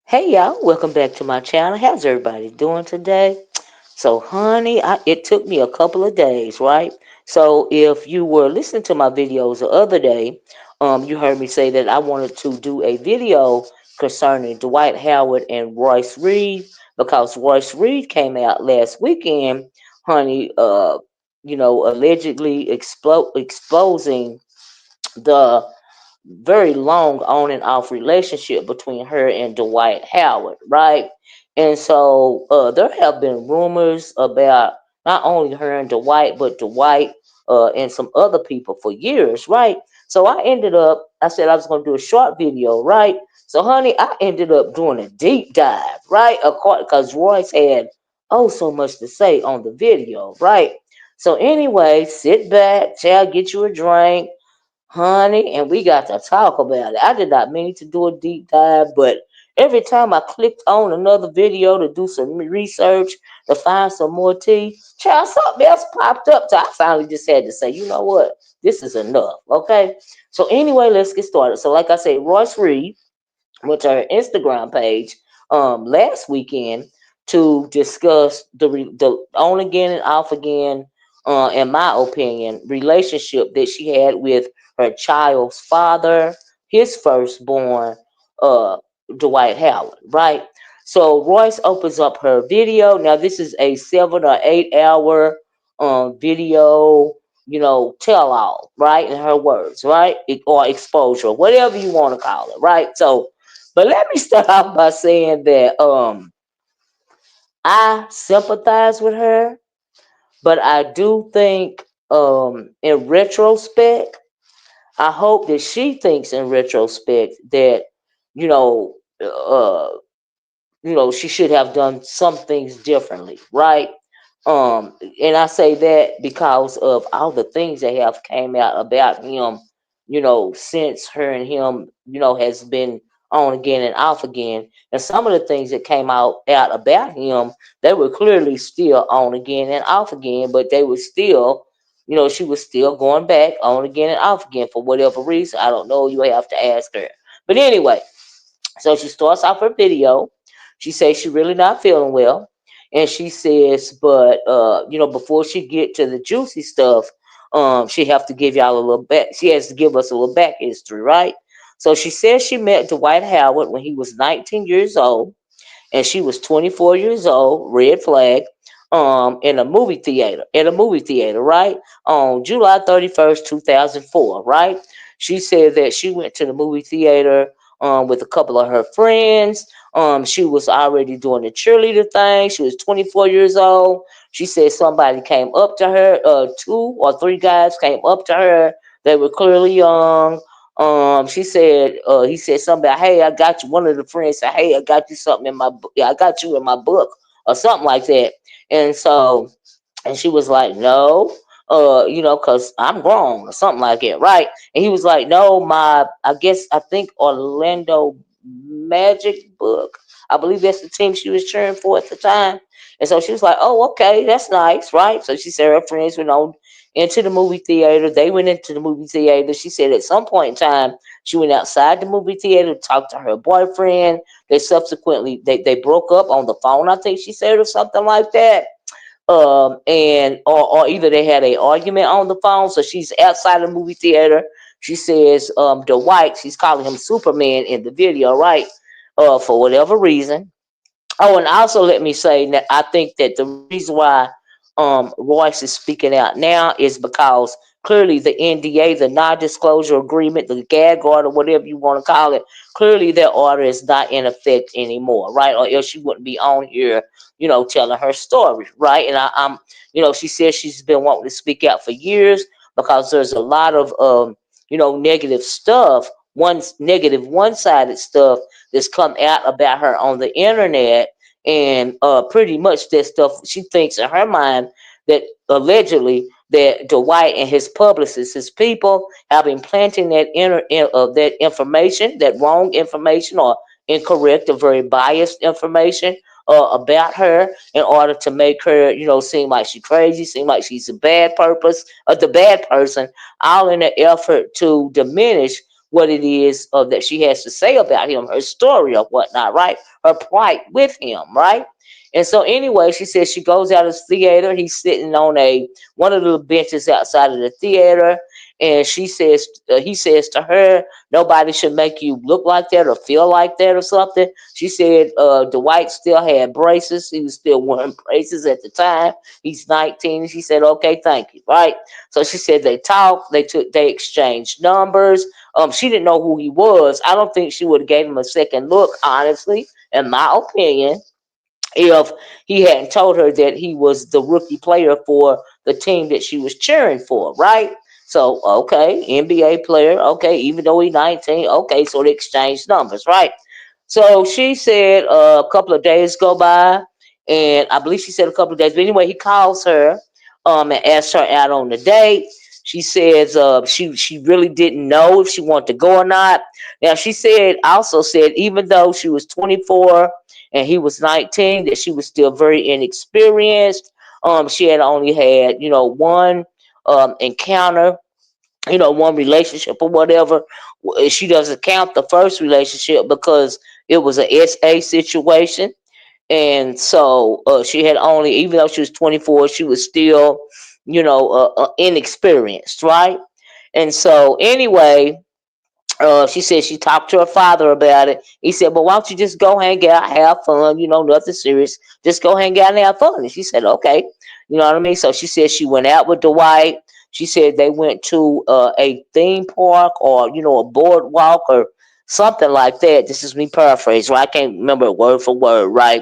Hey y'all, welcome back to my channel. How's everybody doing today? So, honey, it took me a couple of days, right? So, if you were listening to my videos the other day, you heard me say that I wanted to do a video concerning Dwight Howard and Royce Reed because Royce Reed came out last weekend, honey, allegedly exposing the very long on and off relationship between her and Dwight Howard, right? And so there have been rumors about not only her and Dwight, but Dwight and some other people for years, right? So I said I was going to do a short video, right? So, honey, I ended up doing a deep dive, right? Because Royce had so much to say on the video, right? So, anyway, sit back, child, get you a drink, honey, and we got to talk about it. I did not mean to do a deep dive, but every time I clicked on another video to do some research to find some more tea, child, something else popped up. So I finally just had to say, you know what? This is enough. Okay. So anyway, let's get started. So like I said, Royce Reed went to her Instagram page last weekend to discuss the on again and off again, in my opinion, relationship that she had with her child's father, his firstborn, uh, Dwight Howard, right? So Royce opens up her video. Now this is a 7 or 8 hour video, tell all, right? In her words, right? Or exposure, whatever you want to call it, right? So but let me start off by saying that I sympathize with her, but I do think in retrospect, I hope that she thinks in retrospect that you know uh she should have done some things differently, right? And I say that because of all the things that have came out about him, since her and him, has been on again and off again. And some of the things that came out about him, they were clearly still on again and off again, but they were still, she was still going back on again and off again for whatever reason. I don't know. You have to ask her. But anyway, so she starts off her video. She says she really not feeling well. And she says, but before she get to the juicy stuff, she have to give y'all a little back. She has to give us a little back history, right? So she says she met Dwight Howard when he was 19 years old and she was 24 years old, red flag, in a movie theater, right? On July 31st, 2004, right? She said that she went to the movie theater with a couple of her friends. She was already doing the cheerleader thing. She was 24 years old. She said somebody came up to her, 2 or 3 guys came up to her. They were clearly young. She said, he said something about, hey, I got you. One of the friends said, hey, I got you something in my book. Yeah, I got you in my book or something like that. And so, and she was like, no, cause I'm grown or something like that. Right. And he was like, no, I think Orlando Magic book. I believe that's the team she was cheering for at the time. And so she was like, oh, okay, that's nice. Right. So she said her friends went on into the movie theater. They went into the movie theater. She said at some point in time, she went outside the movie theater to talk to her boyfriend. They broke up on the phone, I think she said, or something like that. And or either they had a argument on the phone. So she's outside the movie theater. She says, Dwight, she's calling him Superman in the video, right? For whatever reason. Oh, and also let me say that I think that the reason why Royce is speaking out now is because clearly the NDA, the non-disclosure agreement, the gag order, whatever you want to call it, clearly that order is not in effect anymore, right? Or else she wouldn't be on here, telling her story, right? And I'm, she says she's been wanting to speak out for years because there's a lot of, negative stuff, one-sided stuff that's come out about her on the internet, and pretty much that stuff she thinks in her mind that allegedly that Dwight and his publicists, his people, have been planting that information, that wrong information or incorrect or very biased information about her in order to make her, seem like she's crazy, seem like she's a bad purpose or the bad person, all in an effort to diminish what it is that she has to say about him, her story or whatnot, right? Her plight with him, right? And so anyway, she says she goes out of the theater. He's sitting on one of the little benches outside of the theater, and he says to her, nobody should make you look like that or feel like that or something. She said Dwight still had braces. He was still wearing braces at the time. He's 19. She said, okay, thank you. Right. So she said they talked, they exchanged numbers. She didn't know who he was. I don't think she would have gave him a second look, honestly, in my opinion, if he hadn't told her that he was the rookie player for the team that she was cheering for, right? So, okay, NBA player, okay, even though he's 19, okay, so they exchanged numbers, right? So she said a couple of days go by, and I believe she said a couple of days, but anyway, he calls her and asks her out on the date. She says she really didn't know if she wanted to go or not. Now she said even though she was 24 and he was 19, that she was still very inexperienced. She had only had, one encounter, one relationship or whatever. She doesn't count the first relationship because it was a SA situation. And so she had only, even though she was 24, she was still, inexperienced, right? And so anyway, she said she talked to her father about it. He said, "Well, why don't you just go hang out, have fun? Nothing serious. Just go hang out and have fun." And she said, "Okay." You know what I mean? So she said she went out with Dwight. She said they went to a theme park or a boardwalk or something like that. This is me paraphrasing, right? I can't remember it word for word, right?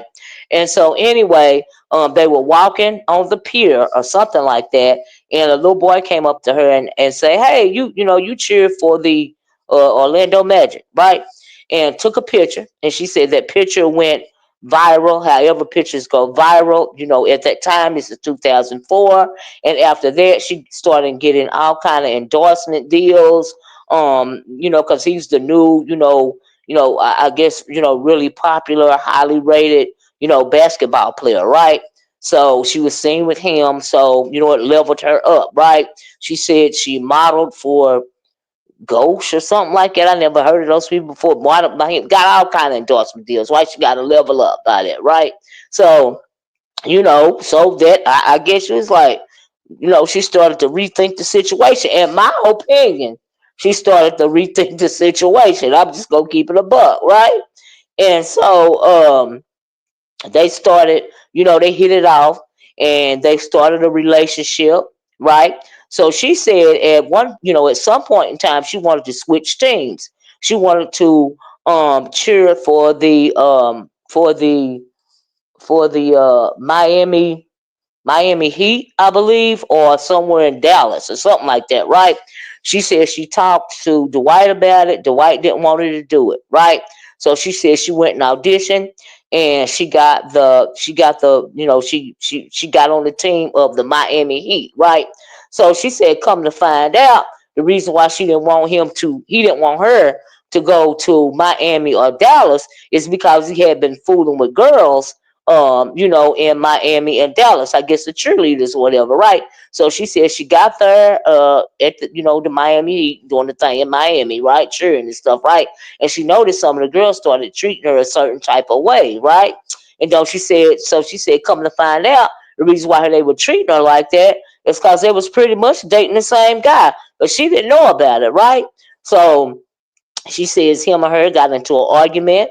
And so anyway, they were walking on the pier or something like that, and a little boy came up to her and say, "Hey, you cheer for the Orlando Magic, right?" And took a picture. And she said that picture went viral. However, pictures go viral. At that time, this is 2004, and after that, she started getting all kind of endorsement deals. Because he's the new, I guess, really popular, highly rated, basketball player, right? So she was seen with him. So, it leveled her up, right? She said she modeled for Ghost or something like that. I never heard of those people before. Got all kind of endorsement deals. Right? She got to level up by that, right? So, so that I guess she was like, she started to rethink the situation. In my opinion, she started to rethink the situation. I'm just gonna keep it a buck, right? And so they started, they hit it off and they started a relationship, right? So she said at some point in time, she wanted to switch teams. She wanted to cheer for the Miami Heat, I believe, or somewhere in Dallas or something like that, right? She said she talked to Dwight about it. Dwight didn't want her to do it, right? So she said she went and auditioned, and she got the she got on the team of the Miami Heat, right? So she said, come to find out, the reason why he didn't want her to go to Miami or Dallas is because he had been fooling with girls in Miami and Dallas, I guess the cheerleaders or whatever, right? So she said she got there at the Miami Heat doing the thing in Miami, right? Cheering and stuff, right? And she noticed some of the girls started treating her a certain type of way, right? And then she said, come to find out, the reason why they were treating her like that is because they was pretty much dating the same guy, but she didn't know about it, right? So she says him or her got into an argument.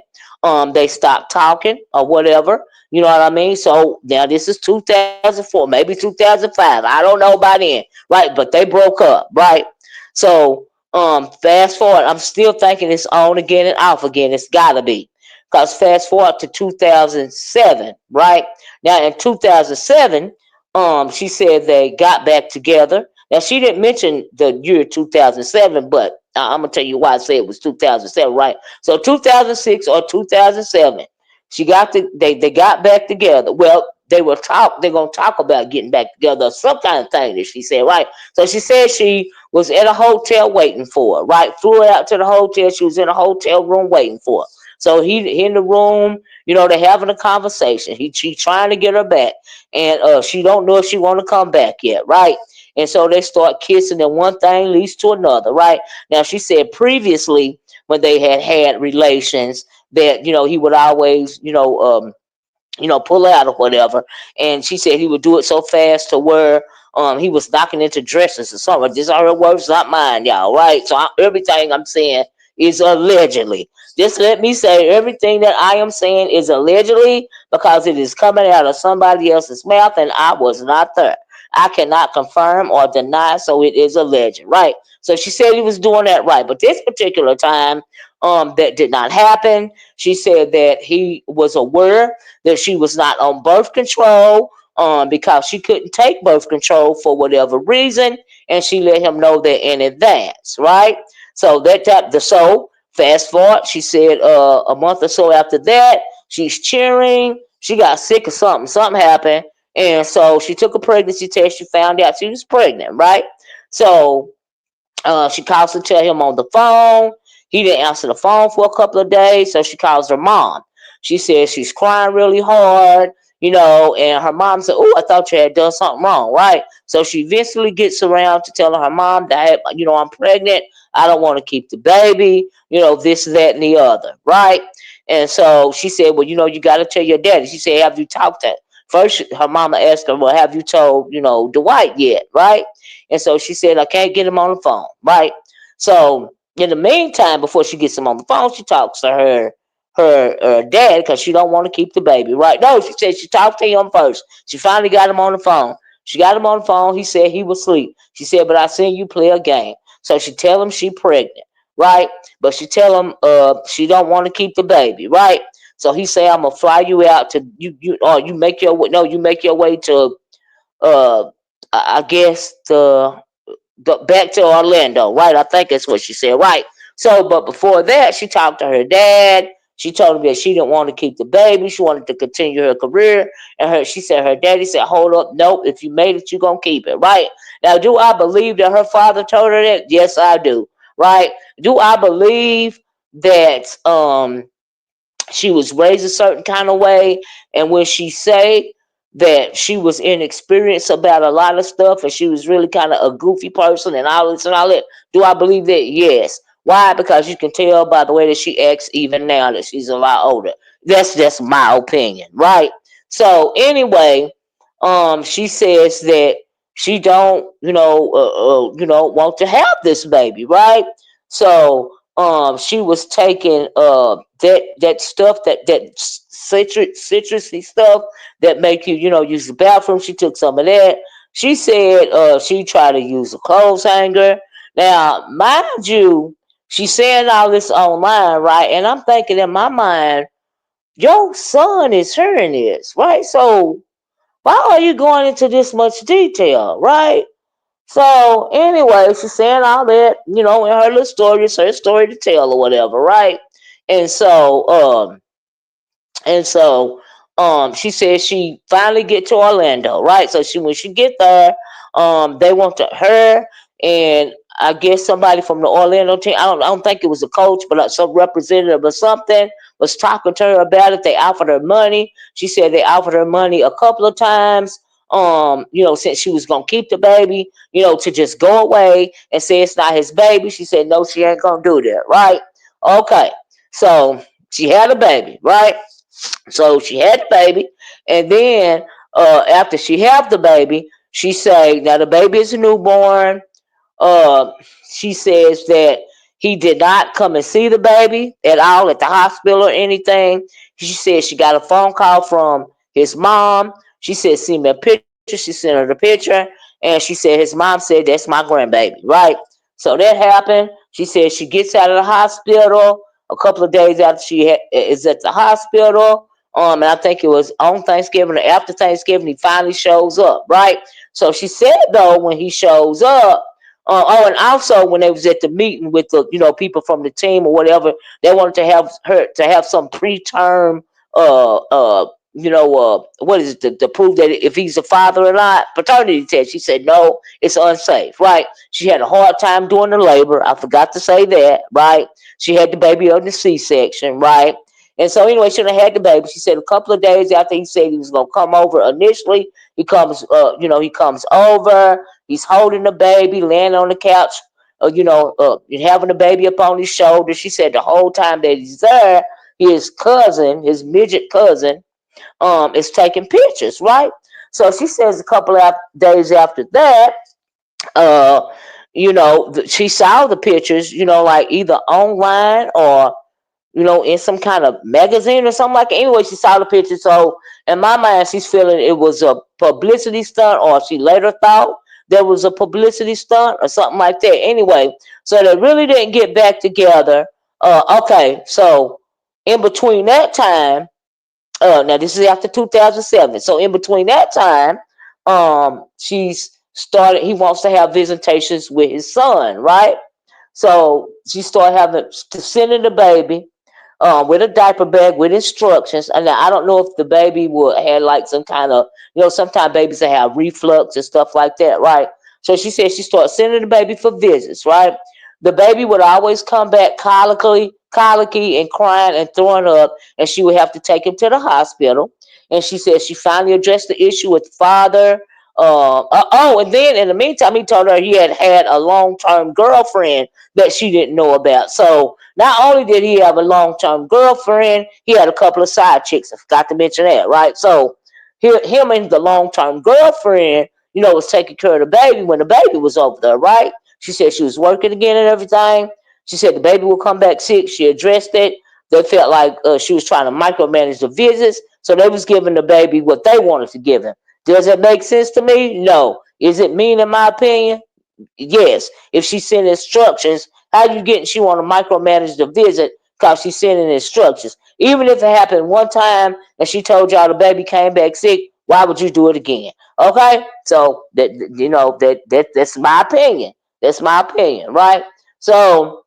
They stopped talking or whatever. You know what I mean? So now this is 2004, maybe 2005. I don't know by then, right? But they broke up, right? So fast forward, I'm still thinking it's on again and off again. It's gotta be. Because fast forward to 2007, right? Now in 2007, she said they got back together. Now she didn't mention the year 2007, but I'm gonna tell you why I say it was 2007, right? So 2006 or 2007, they got back together. Well, they're gonna talk about getting back together, some kind of thing that she said, right? So she said she was at a hotel waiting for her, right? Flew her out to the hotel. She was in a hotel room waiting for her. So he in the room, they're having a conversation. She trying to get her back, and she don't know if she want to come back yet, right? And so they start kissing, and one thing leads to another, right? Now she said previously when they had relations that he would always pull out or whatever. And she said he would do it so fast to where he was knocking into dresses or something. These are her words, not mine, y'all. Right? So everything I'm saying is allegedly. Just let me say everything that I am saying is allegedly because it is coming out of somebody else's mouth and I was not there. I cannot confirm or deny, so it is alleged, right? So she said he was doing that right, but this particular time, that did not happen. She said that he was aware that she was not on birth control, because she couldn't take birth control for whatever reason, and she let him know that in advance, right? So so fast forward, she said a month or so after that, she's cheering. She got sick or something. Something happened, and so she took a pregnancy test. She found out she was pregnant, right? So she calls to tell him on the phone. He didn't answer the phone for a couple of days, so she calls her mom. She says she's crying really hard, and her mom said, "Oh, I thought you had done something wrong, right?" So she eventually gets around to telling her mom that, I'm pregnant. I don't want to keep the baby, this, that, and the other, right? And so she said, "Well, you got to tell your daddy." She said, "Have you talked to?" First, her mama asked her, "Well, have you told, Dwight yet?" Right? And so she said, "I can't get him on the phone," right? So in the meantime, before she gets him on the phone, she talks to her dad because she don't want to keep the baby, right? No, she said she talked to him first. She finally got him on the phone. She got him on the phone. He said he was asleep. She said, "But I seen you play a game." So she tell him she pregnant, right? But she tell him she don't want to keep the baby, right? So he say, "I'm gonna fly you out to you or you make your way. No, you make your way to uh I guess the back to Orlando, right? I think that's what she said, right? So, but before that, she talked to her dad. She told him that she didn't want to keep the baby. She wanted to continue her career. And she said her daddy said, "Hold up, nope. If you made it, you're gonna keep it, right?" Now, do I believe that her father told her that? Yes, I do. Right? Do I believe that she was raised a certain kind of way, and when she say that she was inexperienced about a lot of stuff and she was really kind of a goofy person and all this and all that, do I believe that? Yes. Why? Because you can tell by the way that she acts even now that she's a lot older. That's just my opinion, right? So anyway, she says that she don't want to have this baby, right? So she was taking that stuff, that citrusy stuff that make you use the bathroom. She took some of that. She said she tried to use a clothes hanger. Now, mind you, she's saying all this online, right? And I'm thinking in my mind, your son is hearing this, right? So why are you going into this much detail, right? So anyway, she's saying all that, in her little story, it's her story to tell or whatever, right? And so and so she said she finally get to Orlando, right? So when she get there, they want to her and I guess somebody from the Orlando team. I don't think it was a coach, but some representative or something was talking to her about it. They offered her money. She said they offered her money a couple of times. Since she was gonna keep the baby, to just go away and say it's not his baby. She said no, she ain't gonna do that, right? Okay, so she had a baby, right? So she had the baby, and then after she had the baby, she said, "Now the baby is a newborn." Uh, she says that he did not come and see the baby at all at the hospital or anything. She said she got a phone call from his mom. She said, "Send me a picture." She sent her the picture, and she said his mom said, "That's my grandbaby," right? So that happened. She said she gets out of the hospital a couple of days after is at the hospital. And I think it was on Thanksgiving or after Thanksgiving, he finally shows up, right? So she said though, when he shows up, and also when they was at the meeting with the people from the team or whatever, they wanted to have her to have some preterm what is it, to prove that if he's a father or not, paternity test. She said no, it's unsafe, right? She had a hard time doing the labor. I forgot to say that, right? She had the baby on the C-section, right? And so anyway, she had the baby. She said a couple of days after he said he was gonna come over initially, he comes over. He's holding the baby, laying on the couch, having the baby up on his shoulder. She said the whole time that he's there, his cousin, his midget cousin, is taking pictures, right? So she says a couple of days after that, uh, she saw the pictures, like either online or in some kind of magazine or something like that. Anyway, she saw the picture. So in my mind, she's feeling it was a publicity stunt, or she later thought there was a publicity stunt or something like that. Anyway, so they really didn't get back together. Okay, so in between that time, now this is after 2007. So in between that time, she's started. He wants to have visitations with his son, right? So she started sending the baby with a diaper bag with instructions. And I don't know if the baby would had like some kind of, sometimes babies that have reflux and stuff like that, right? So she said she started sending the baby for visits, right? The baby would always come back colicky and crying and throwing up, and she would have to take him to the hospital. And she said she finally addressed the issue with the father. And then in the meantime, he told her he had a long-term girlfriend that she didn't know about. So not only did he have a long-term girlfriend, he had a couple of side chicks. I forgot to mention that, right? So him and the long-term girlfriend, was taking care of the baby when the baby was over there, right? She said she was working again and everything. She said the baby will come back sick. She addressed it. They felt like she was trying to micromanage the visits, so they was giving the baby what they wanted to give him. Does that make sense to me? No. Is it mean in my opinion? Yes. If she sent instructions, how you getting she want to micromanage the visit because she's sending instructions? Even if it happened one time and she told y'all the baby came back sick, why would you do it again? Okay, so that's my opinion. That's my opinion, right? So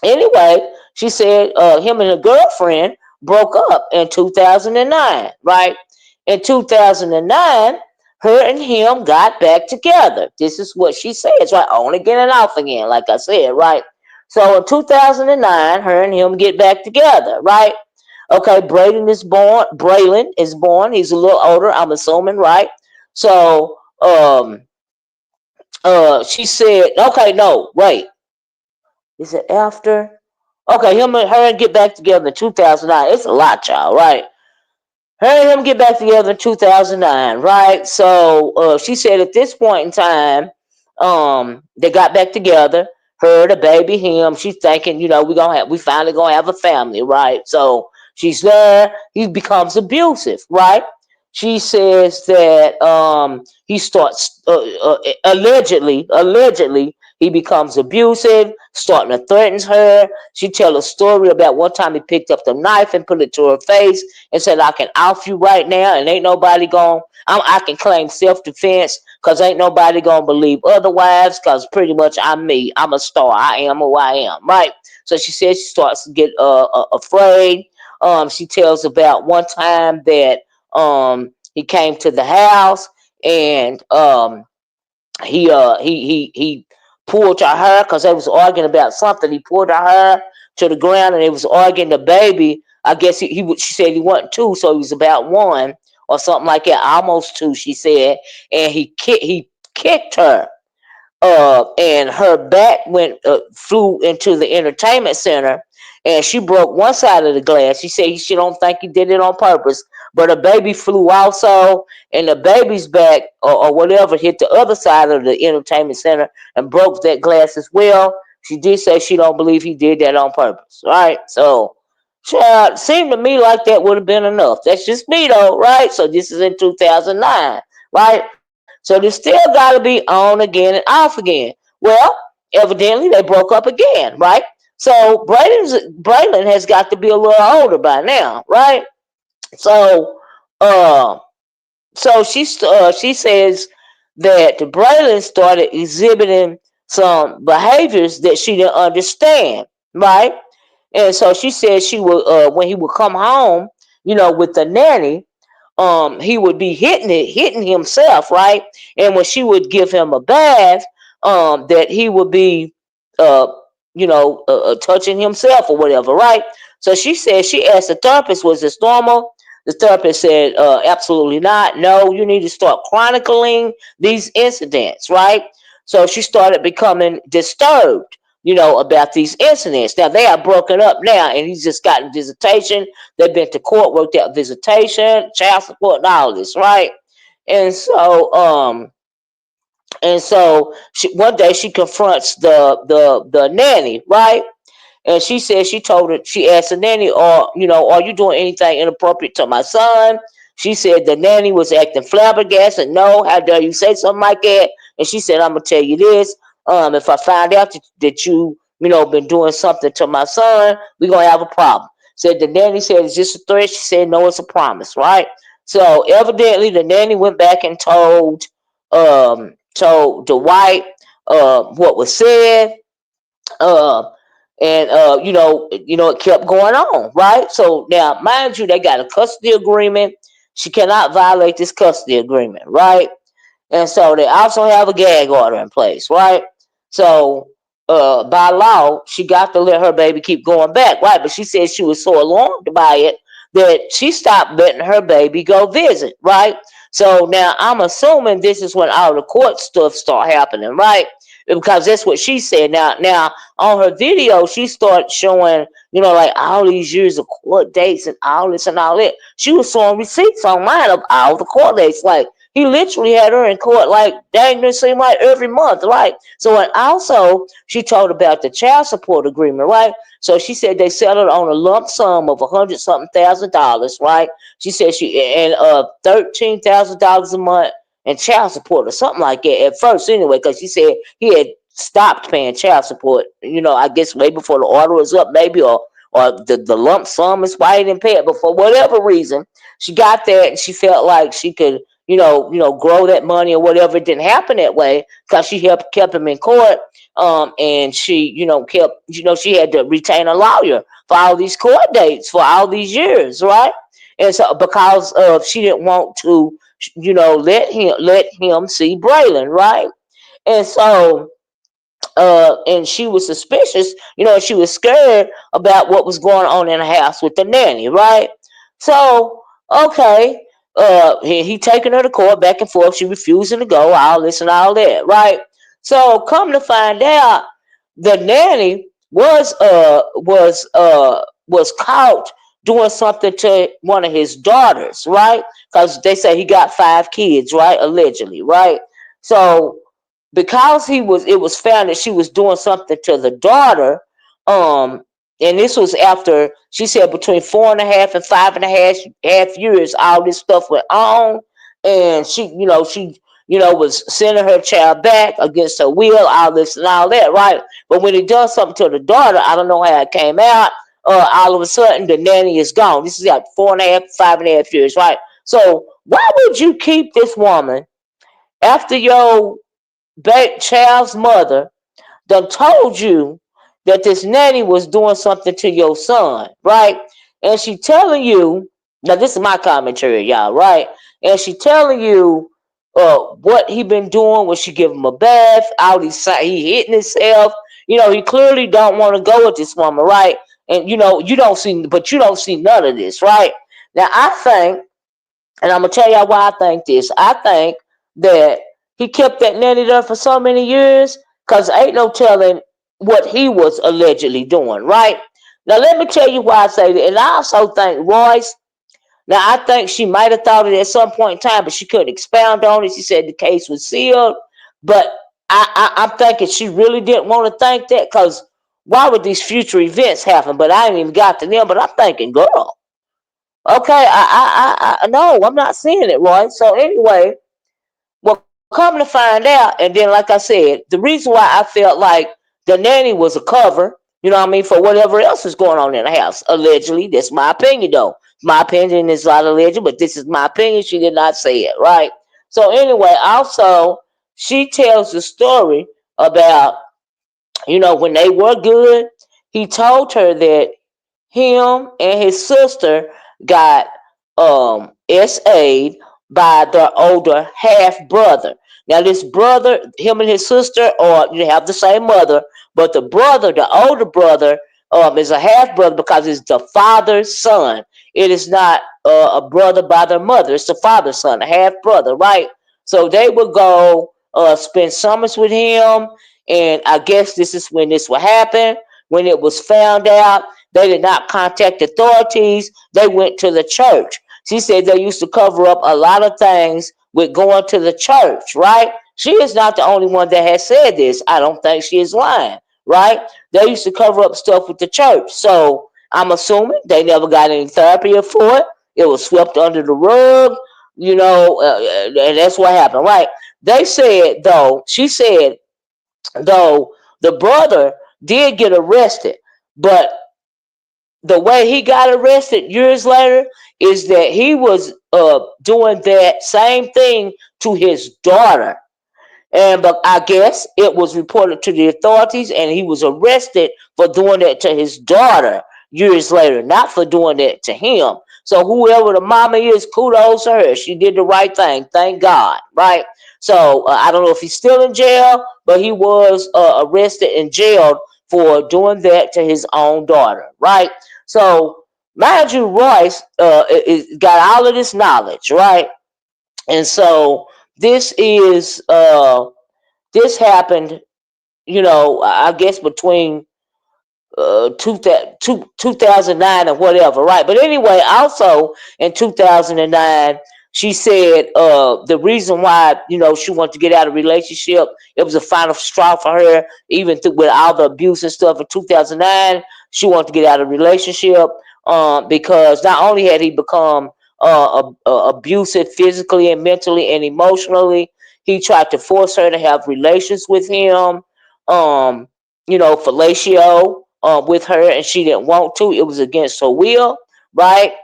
anyway, she said him and her girlfriend broke up in 2009, right? In 2009, her and him got back together. This is what she says, right? On again and off again, like I said, right? So in 2009, her and him get back together, right? Okay, Braylon is born. He's a little older, I'm assuming, right? So she said, okay, no, wait. Is it after? Okay, her and get back together in 2009. It's a lot, y'all, right? Her and him get back together in 2009, right? So she said at this point in time, they got back together. Her, the baby, him. She's thinking, we finally gonna have a family, right? So she's there. He becomes abusive, right? She says that he starts allegedly he becomes abusive, starting to threaten her. She tell a story about one time he picked up the knife and put it to her face and said, I can off you right now and ain't nobody going, I can claim self-defense because ain't nobody going to believe otherwise because pretty much I'm me. I'm a star. I am who I am, right? So she says she starts to get afraid. She tells about one time that he came to the house and he pulled her hair because they was arguing about something. He pulled her hair to the ground and they was arguing. The baby, I guess she said he wasn't two, so he was about one or something like that, almost two, she said. And he kicked her, and her back flew into the entertainment center, and she broke one side of the glass. She said she don't think he did it on purpose, but a baby flew also, and the baby's back or whatever hit the other side of the entertainment center and broke that glass as well. She did say she don't believe he did that on purpose, right? So, child, seemed to me like that would have been enough. That's just me though, right? So this is in 2009, right? So they still got to be on again and off again. Well, evidently they broke up again, right? So Braylon has got to be a little older by now, right? So, uh, she says that Braylon started exhibiting some behaviors that she didn't understand, right? And so she said she would when he would come home, with the nanny, he would be hitting himself, right? And when she would give him a bath, that he would be, uh, touching himself or whatever, right? So she said, she asked the therapist, was this normal? The therapist said, absolutely not. No, you need to start chronicling these incidents, right? So she started becoming disturbed, about these incidents. Now they are broken up now, and he's just gotten visitation. They've been to court, worked out visitation, child support, and all this, right? And so, one day she confronts the nanny, right? And she said, she asked the nanny, are you doing anything inappropriate to my son? She said the nanny was acting flabbergasted. No, how dare you say something like that? And she said, I'm gonna tell you this. If I find out that been doing something to my son, we're gonna have a problem. Said the nanny said, is this a threat? She said, no, it's a promise, right? So evidently the nanny went back and told Dwight what was said. Uh, and it kept going on, right? So now, mind you, they got a custody agreement. She cannot violate this custody agreement, right? And so they also have a gag order in place, right? So by law, she got to let her baby keep going back, right? But she said she was so alarmed by it that she stopped letting her baby go visit, right? So now I'm assuming this is when all the court stuff start happening, right? Because that's what she said. Now on her video, she started showing, like all these years of court dates and all this and all that. She was showing receipts online of all the court dates, like he literally had her in court like dang, it seemed like every month, right? So, and also she told about the child support agreement, right? So she said they settled on a lump sum of $100-something thousand, right? She said and $13,000 a month and child support or something like that at first, anyway, because she said he had stopped paying child support. I guess maybe before the order was up, maybe or the lump sum is why he didn't pay it. But for whatever reason, she got that and she felt like she could grow that money or whatever. It didn't happen that way because she kept him in court. And she, she had to retain a lawyer for all these court dates for all these years, right? And so because of she didn't want to, let him see Braylon, right? And so and she was suspicious, she was scared about what was going on in the house with the nanny, right? So, okay, he taking her to court back and forth, she refusing to go, all this and all that, right? So come to find out, the nanny was caught doing something to one of his daughters, right? Because they say he got 5 kids, right? Allegedly, right? So because it was found that she was doing something to the daughter, and this was after she said between 4.5 and 5.5 years, all this stuff went on, and she was sending her child back against her will, all this and all that, right? But when he does something to the daughter, I don't know how it came out. All of a sudden, the nanny is gone. This is like 4.5, 5.5 years, right? So why would you keep this woman after your child's mother done told you that this nanny was doing something to your son, right? And she telling you, now this is my commentary, y'all, right? And she telling you what he been doing when she give him a bath, all these he hitting himself. He clearly don't want to go with this woman, right? And you don't see none of this, right? Now I think, and I'm gonna tell y'all why I think this. I think that he kept that nanny there for so many years because ain't no telling what he was allegedly doing, right? Now let me tell you why I say that. And I also think Royce. Now I think she might have thought it at some point in time, but she couldn't expound on it. She said the case was sealed, but I'm thinking she really didn't want to think that because why would these future events happen? But I ain't even got to them. But I'm thinking, girl, okay, no, I'm not seeing it, Roy. So anyway, well, come to find out, and then like I said, the reason why I felt like the nanny was a cover, for whatever else is going on in the house, allegedly. That's my opinion, though. My opinion is not alleged, but this is my opinion. She did not say it, right? So anyway, also she tells the story about when they were good. He told her that him and his sister got SA'd by their older half brother. Now, this brother, him and his sister, or you have the same mother, but the brother, the older brother, is a half brother because it's the father's son. It is not a brother by their mother. It's the father's son, a half brother, right? So they would go spend summers with him, and I guess this is when this would happen. When it was found out, they did not contact authorities. They went to the church. She said they used to cover up a lot of things with going to the church, right? She is not the only one that has said this. I don't think she is lying, right? They used to cover up stuff with the church. So I'm assuming they never got any therapy for it. It was swept under the rug, and that's what happened, right? They said, though, she said, though, the brother did get arrested, but the way he got arrested years later is that he was doing that same thing to his daughter. And but I guess it was reported to the authorities, and he was arrested for doing that to his daughter years later, not for doing that to him. So whoever the mama is, kudos to her. She did the right thing. Thank God, right? So I don't know if he's still in jail, but he was arrested and jailed for doing that to his own daughter, right? So mind you, Royce got all of this knowledge, right? And so this is this happened, I guess between 2009 or whatever, right? But anyway, also in 2009, she said the reason why she wanted to get out of a relationship, it was a final straw for her, even with all the abuse and stuff in 2009. She wanted to get out of a relationship because not only had he become abusive physically and mentally and emotionally, he tried to force her to have relations with him. Um, fellatio with her, and she didn't want to. It was against her will, right?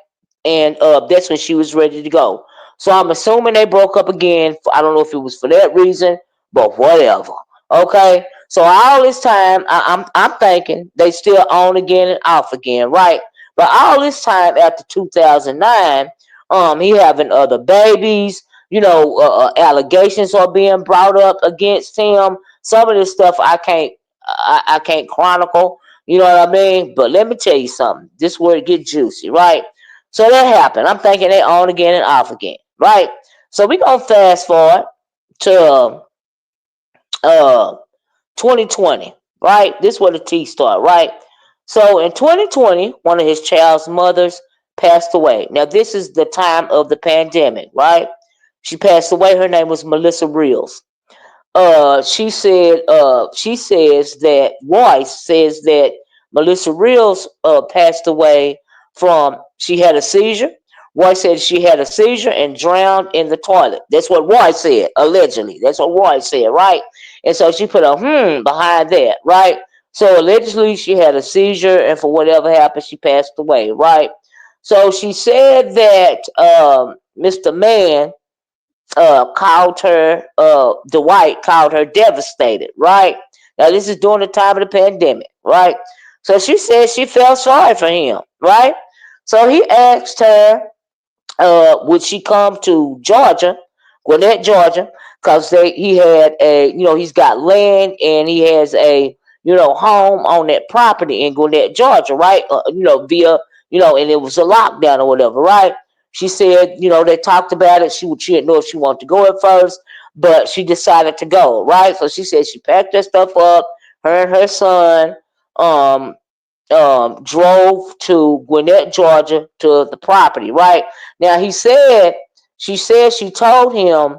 And that's when she was ready to go. So I'm assuming they broke up again. I don't know if it was for that reason, but whatever. Okay. So all this time, I'm thinking they still on again and off again, right? But all this time after 2009, he having other babies. Allegations are being brought up against him. Some of this stuff I can't chronicle. You know what I mean? But let me tell you something. This where it get juicy, right? So that happened. I'm thinking they on again and off again, right? So we gonna fast forward to uh 2020, right? This where the tea start, right? So in 2020, one of his child's mothers passed away. Now this is the time of the pandemic, right? She passed away. Her name was Melissa Reels. She says that Royce says that Melissa Reels passed away from she had a seizure. Royce said she had a seizure and drowned in the toilet. That's what Royce said, allegedly. That's what Royce said, right? And so she put a behind that, right? So allegedly she had a seizure, and for whatever happened, she passed away, right? So she said that Mr. Man called her, Dwight called her devastated, right? Now, this is during the time of the pandemic, right? So she said she felt sorry for him, right? So he asked her, would she come to Georgia, Gwinnett, Georgia, because he had he's got land and he has a, home on that property in Gwinnett, Georgia, right? Via, and it was a lockdown or whatever, right? She said, they talked about it. She didn't know if she wanted to go at first, but she decided to go, right? So she said she packed her stuff up, her and her son, um, drove to Gwinnett, Georgia, to the property, right? Now she said she told him,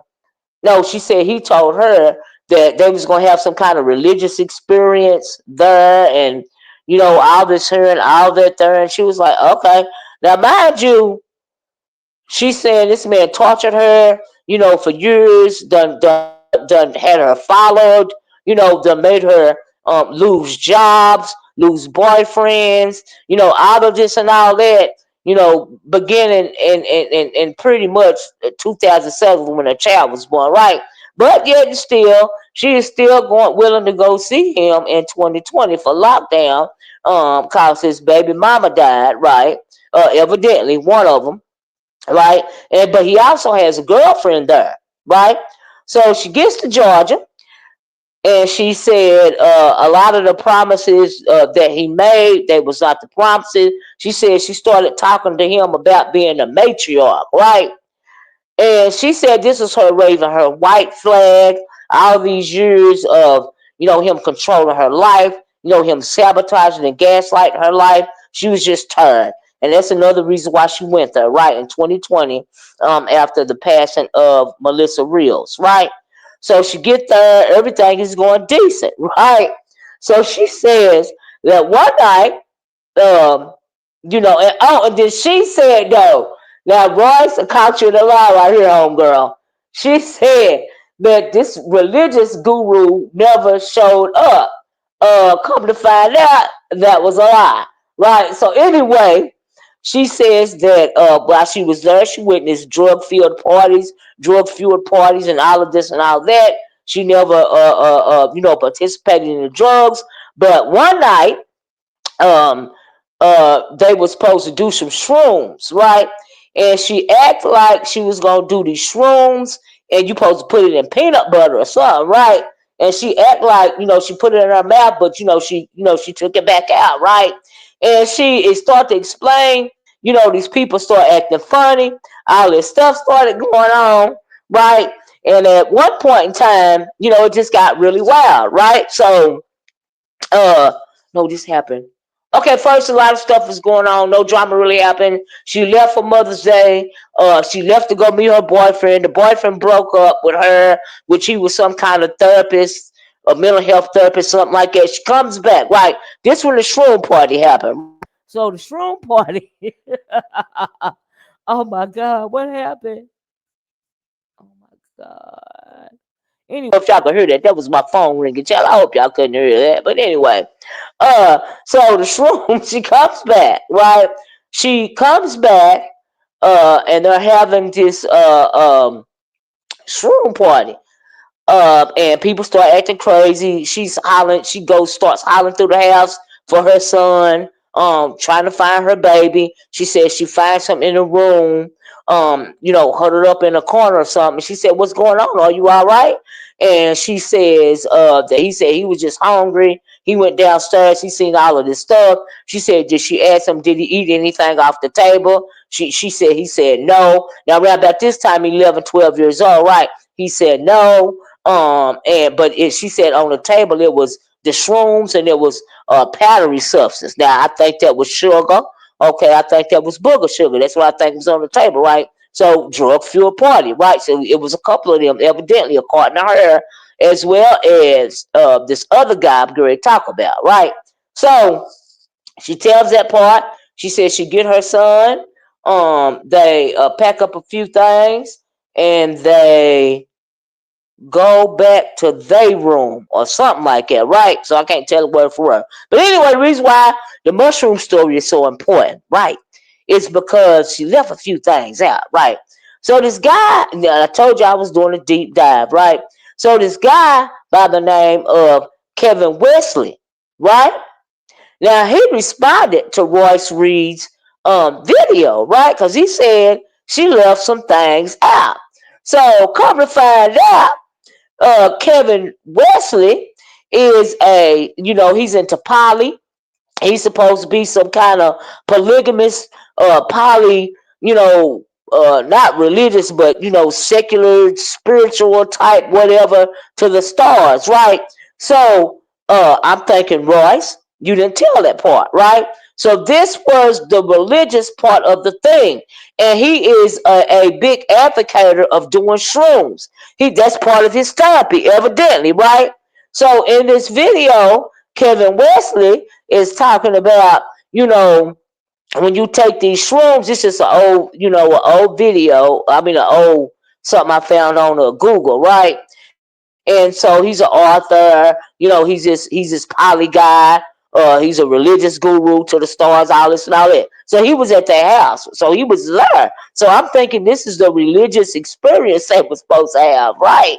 no, she said he told her that they was gonna have some kind of religious experience there, and all this here and all that there, and she was like, okay. Now, mind you, she said this man tortured her, for years, done had her followed, done made her lose jobs, lose boyfriends, all of this and all that, beginning in pretty much 2007 when her child was born, right? But yet and still, she is still willing to go see him in 2020 for lockdown, cause his baby mama died, right? Evidently, one of them. right? And but he also has a girlfriend there, right? So she gets to Georgia, and she said a lot of the promises that he made, they was not the promises. She said she started talking to him about being a matriarch, right? And she said this is her raising her white flag all these years of, him controlling her life, him sabotaging and gaslighting her life. She was just tired. And that's another reason why she went there, right, in 2020, after the passing of Melissa Reels, right? So she get there, everything is going decent, right? So she says that one night, um, and then she said though, now Royce caught you in the lie right here, homegirl. She said that this religious guru never showed up. Come to find out, that was a lie, right? So anyway, she says that while she was there, she witnessed drug fueled parties, and all of this and all that. She never, participated in the drugs, but one night um they were supposed to do some shrooms, right? And she acted like she was gonna do these shrooms, and you supposed to put it in peanut butter or something, right? And she act like, she put it in her mouth, but she took it back out, right? And she started to explain, these people start acting funny, all this stuff started going on, right? And at one point in time, it just got really wild, right? So uh, no, this happened. Okay, first a lot of stuff was going on. No drama really happened. She left for Mother's Day. She left to go meet her boyfriend. The boyfriend broke up with her, which he was some kind of therapist, a mental health therapist, something like that. She comes back. Right. This when the shroom party happened. Right. So the shroom party. Oh my God, what happened? Oh my God. Anyway, if y'all could hear that, that was my phone ringing. Child, I hope y'all couldn't hear that. But anyway, so the shroom, she comes back, right? She comes back, and they're having this shroom party. And people start acting crazy. She's hollering. Starts hollering through the house for her son. Trying to find her baby. She says she finds him in the room. Huddled up in a corner or something. She said, "What's going on? Are you all right?" And she says, that he said he was just hungry. He went downstairs. He seen all of this stuff. She said, did she ask him, did he eat anything off the table? She said, he said no. Now around about this time, 11, 12 years old, right? He said no. She said on the table it was the shrooms, and it was powdery substance. Now I think that was sugar. Okay, I think that was booger sugar. That's what I think was on the table, right? So drug fueled party, right? So it was a couple of them, evidently, according to her, as well as this other guy I'm going to talk about, right? So she tells that part. She says she get her son. They pack up a few things, and they go back to their room or something like that, right? So I can't tell it word for word. But anyway, the reason why the mushroom story is so important, right, is because she left a few things out, right? So this guy, I told you I was doing a deep dive, right? So this guy by the name of Kevin Wesley, right? Now he responded to Royce Reed's video, right? Because he said she left some things out. So come to find out, Kevin Wesley is he's into poly. He's supposed to be some kind of polygamous, poly, not religious, but, secular, spiritual type, whatever, to the stars, right? So, I'm thinking, Royce, you didn't tell that part, right? So this was the religious part of the thing. And he is a big advocate of doing shrooms. That's part of his therapy, evidently, right? So in this video, Kevin Wesley is talking about, when you take these shrooms, this is an old video. I mean, an old something I found on Google, right? And so he's an author. He's this poly guy. He's a religious guru to the stars, all this and all that. So he was at their house. So he was there. So I'm thinking this is the religious experience they was supposed to have, right?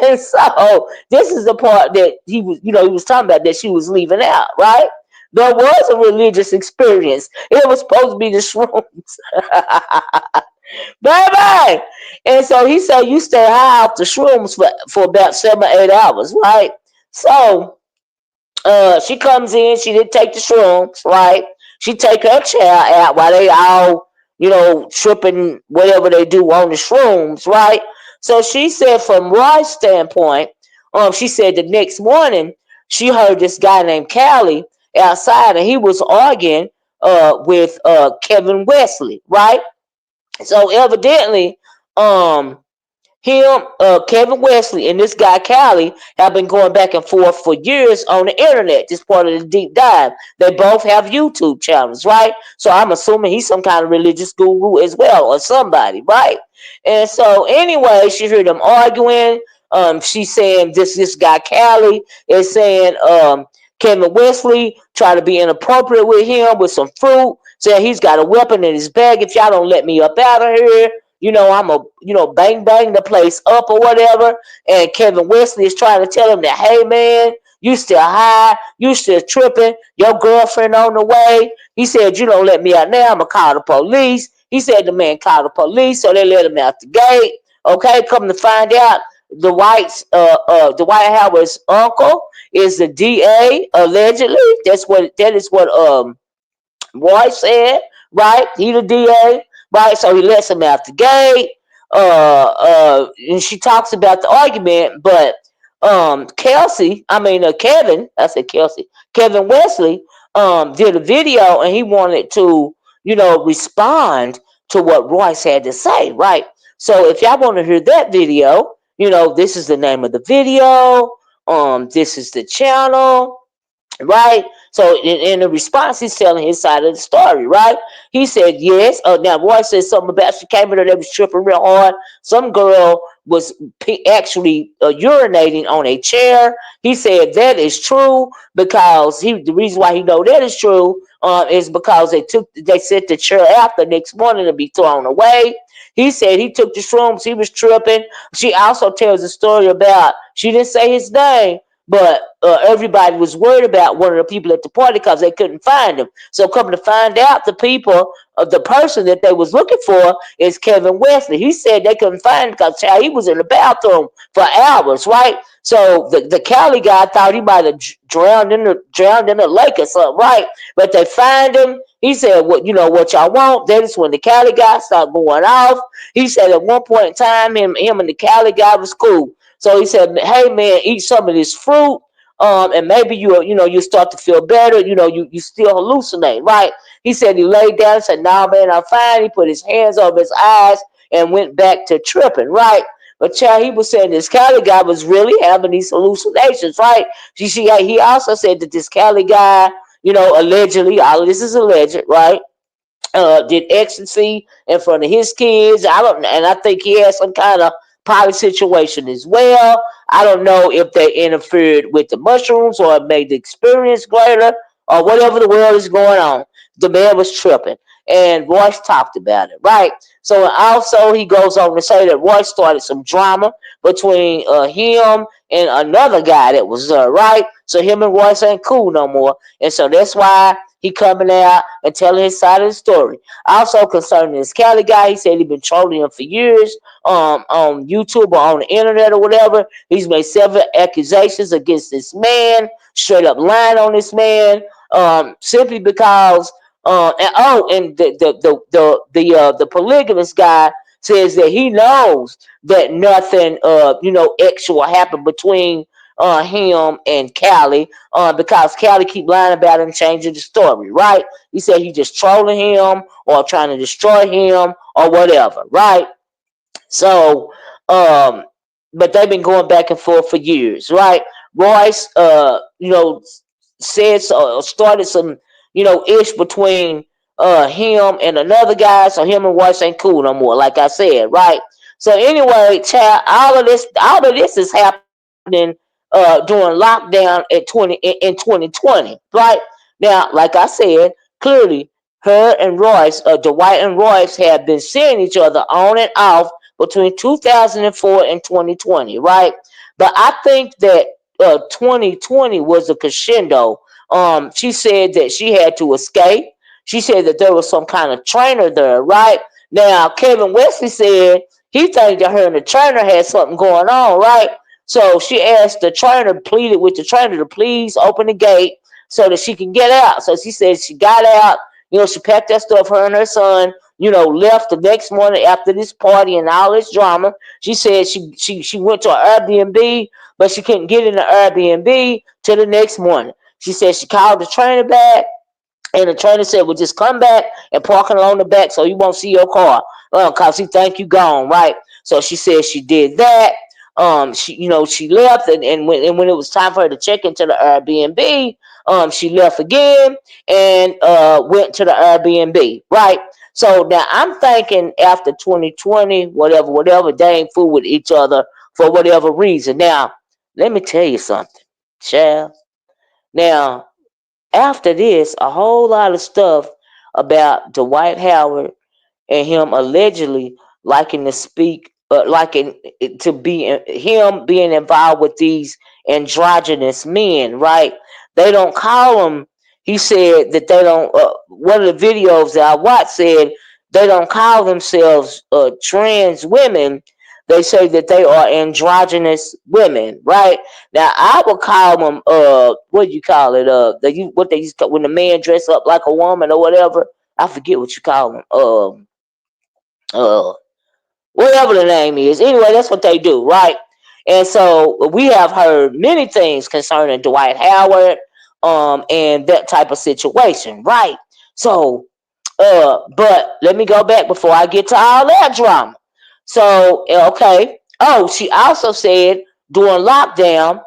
And so this is the part that he was talking about that she was leaving out, right? There was a religious experience. It was supposed to be the shrooms. Baby. And so he said you stay high off the shrooms for about 7 or 8 hours, right? So she comes in, she didn't take the shrooms, right? She take her child out while they all, tripping whatever they do on the shrooms, right? So she said from Roy's standpoint, she said the next morning she heard this guy named Callie outside and he was arguing with Kevin Wesley, right? So evidently, um, Kevin Wesley, and this guy Callie have been going back and forth for years on the internet. This part of the deep dive. They both have YouTube channels, right? So I'm assuming he's some kind of religious guru as well, or somebody, right? And so anyway, she heard them arguing. She's saying this guy Callie is saying Kevin Wesley tried to be inappropriate with him with some fruit. Saying he's got a weapon in his bag. If y'all don't let me up out of here, I'm a, bang bang the place up or whatever. And Kevin Wesley is trying to tell him that, hey man, you still high, you still tripping, your girlfriend on the way. He said, you don't let me out now, I'm gonna call the police. He said the man called the police, so they let him out the gate. Okay, come to find out, Dwight Howard's uncle is the DA, allegedly. That is what Royce said, right? He the DA, right? So he lets him out the gate. And she talks about the argument, but Kevin, I said Kelsey, Kevin Wesley, did a video and he wanted to, respond to what Royce had to say, right? So if y'all want to hear that video, this is the name of the video. This is the channel, right? So in the response, he's telling his side of the story, right? He said, yes. Now, Roy said something about she came in there, they was tripping real hard. Some girl was actually urinating on a chair. He said that is true because the reason why he know that is true is because they set the chair out the next morning to be thrown away. He said he took the shrooms, he was tripping. She also tells a story about, she didn't say his name, but everybody was worried about one of the people at the party because they couldn't find him. So coming to find out, the person that they was looking for is Kevin Wesley. He said they couldn't find him because he was in the bathroom for hours, right? So the Cali guy thought he might have drowned in the lake or something, right? But they find him. He said, what y'all want? That is when the Cali guy started going off. He said at one point in time, him and the Cali guy was cool. So he said, hey man, eat some of this fruit. And maybe you start to feel better. You still hallucinate, right? He said he laid down and said, nah, man, I'm fine. He put his hands over his eyes and went back to tripping, right? But child, he was saying this Cali guy was really having these hallucinations, right? He also said that this Cali guy, allegedly, all of this is alleged, right? Did ecstasy in front of his kids. And I think he had some kind of poly situation as well. I don't know if they interfered with the mushrooms or made the experience greater or whatever the world is going on. The man was tripping, and Royce talked about it, right? So also he goes on to say that Royce started some drama between him and another guy that was there, right? So him and Royce ain't cool no more, and so that's why he coming out and telling his side of the story. Also concerning this Cali guy, he said he been trolling him for years on YouTube or on the internet or whatever. He's made several accusations against this man, straight up lying on this man, simply because and the polygamous guy says that he knows that nothing actual happened between him and Callie, because Callie keep lying about it and changing the story, right? He said he just trolling him or trying to destroy him or whatever, right? So, but they've been going back and forth for years, right? Royce, said started some, ish between him and another guy. So him and Royce ain't cool no more, like I said, right? So anyway, child, all of this is happening during lockdown in 2020, right? Now, like I said, clearly her and Royce, Dwight and Royce have been seeing each other on and off between 2004 and 2020, right? But I think that 2020 was a crescendo. She said that she had to escape. She said that there was some kind of trainer there, right? Now, Kevin Wesley said he think that her and the trainer had something going on, right? So she asked the trainer, pleaded with the trainer to please open the gate so that she can get out. So she said she got out. She packed that stuff. Her and her son, left the next morning after this party and all this drama. She said she went to an Airbnb, but she couldn't get in the Airbnb till the next morning. She said she called the trainer back. And the trainer said, well, just come back and park it along the back so you won't see your car. Cause he think you gone, right? So she said she did that. She left and when it was time for her to check into the Airbnb, she left again and went to the Airbnb, right? So now I'm thinking after 2020, whatever, they ain't fool with each other for whatever reason. Now, let me tell you something, child. Now, after this, a whole lot of stuff about Dwight Howard and him allegedly liking to speak, liking to be him being involved with these androgynous men, right? They don't call them. He said that they don't. One of the videos that I watched said they don't call themselves trans women. They say that they are androgynous women, right? Now I would call them what do you call it? What they used to, when the man dress up like a woman or whatever. I forget what you call them. Uh Whatever the name is. Anyway, that's what they do, right? And so we have heard many things concerning Dwight Howard, and that type of situation, right? So, but let me go back before I get to all that drama. So, okay. Oh, she also said during lockdown,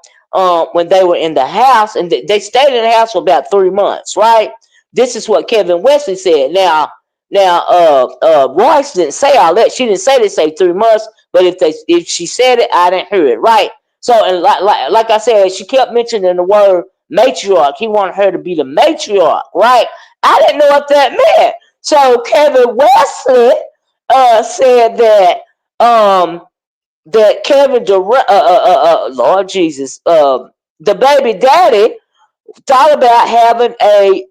when they were in the house, and they stayed in the house for about 3 months, right? This is what Kevin Wesley said. Now, Royce didn't say all that. She didn't say they say 3 months, but if she said it, I didn't hear it, right? So, and like I said, she kept mentioning the word matriarch. He wanted her to be the matriarch, right? I didn't know what that meant. So Kevin Wesley said that Kevin Durant, Lord Jesus, the baby daddy thought about having a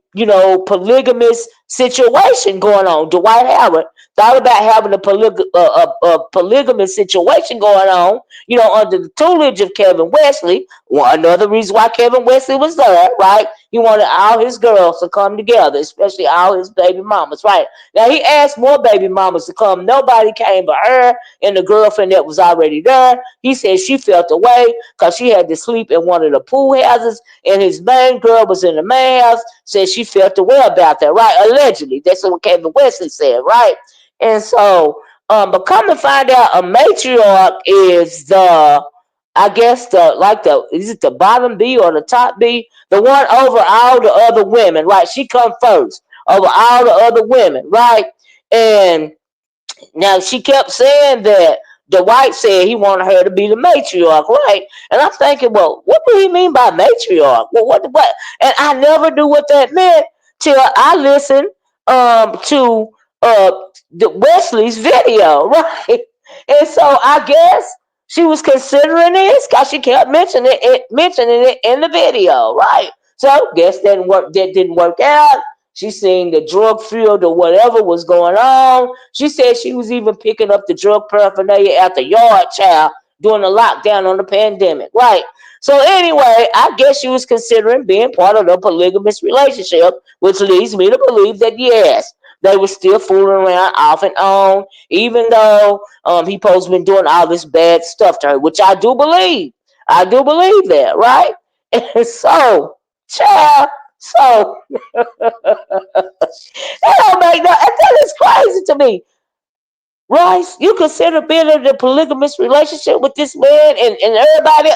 polygamous situation going on. Dwight Howard thought about having a polygamous situation going on. Under the tutelage of Kevin Wesley. Another reason why Kevin Wesley was there, right? He wanted all his girls to come together, especially all his baby mamas, right? Now he asked more baby mamas to come. Nobody came but her and the girlfriend that was already there. He said she felt away because she had to sleep in one of the pool houses, and his main girl was in the main house. Said she felt the way about that, right? Allegedly, that's what Kevin Wesley said, right? And so, but come to find out, a matriarch is I guess is it the bottom B or the top B, the one over all the other women, right? She come first over all the other women, right? And now she kept saying that Dwight said he wanted her to be the matriarch, right? And I'm thinking, well, what do he mean by matriarch? Well, what? And I never knew what that meant till I listened to the Wesley's video, right? And so I guess she was considering this because she kept mentioning it in the video, right? So guess that didn't work out. She seen the drug field or whatever was going on. She said she was even picking up the drug paraphernalia at the yard, child, during the lockdown on the pandemic, right? So anyway, I guess she was considering being part of the polygamous relationship, which leads me to believe that yes, they were still fooling around off and on, even though he supposed to been doing all this bad stuff to her, which I do believe. I do believe that, right? And so, child, so that don't make no. That is crazy to me. Royce, you consider being in a polygamous relationship with this man and everybody?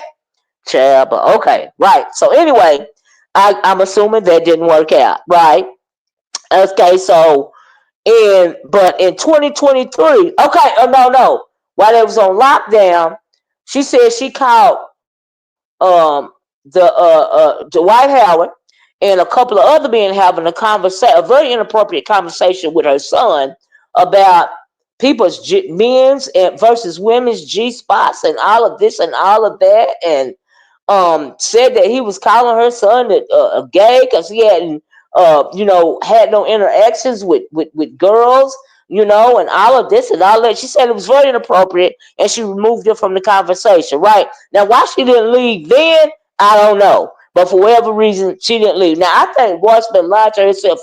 Child, but okay, right. So anyway, I'm assuming that didn't work out, right? Okay, so in 2023, okay, no. While they was on lockdown, she said she called Dwight Howard and a couple of other men having a very inappropriate conversation with her son about men's and versus women's G spots and all of this and all of that, and said that he was calling her son a gay because he hadn't had no interactions with girls. and all of this and all that. She said it was very inappropriate, and she removed it from the conversation. Right now, why she didn't leave then, I don't know. But for whatever reason, she didn't leave. Now, I think Royce been lying to herself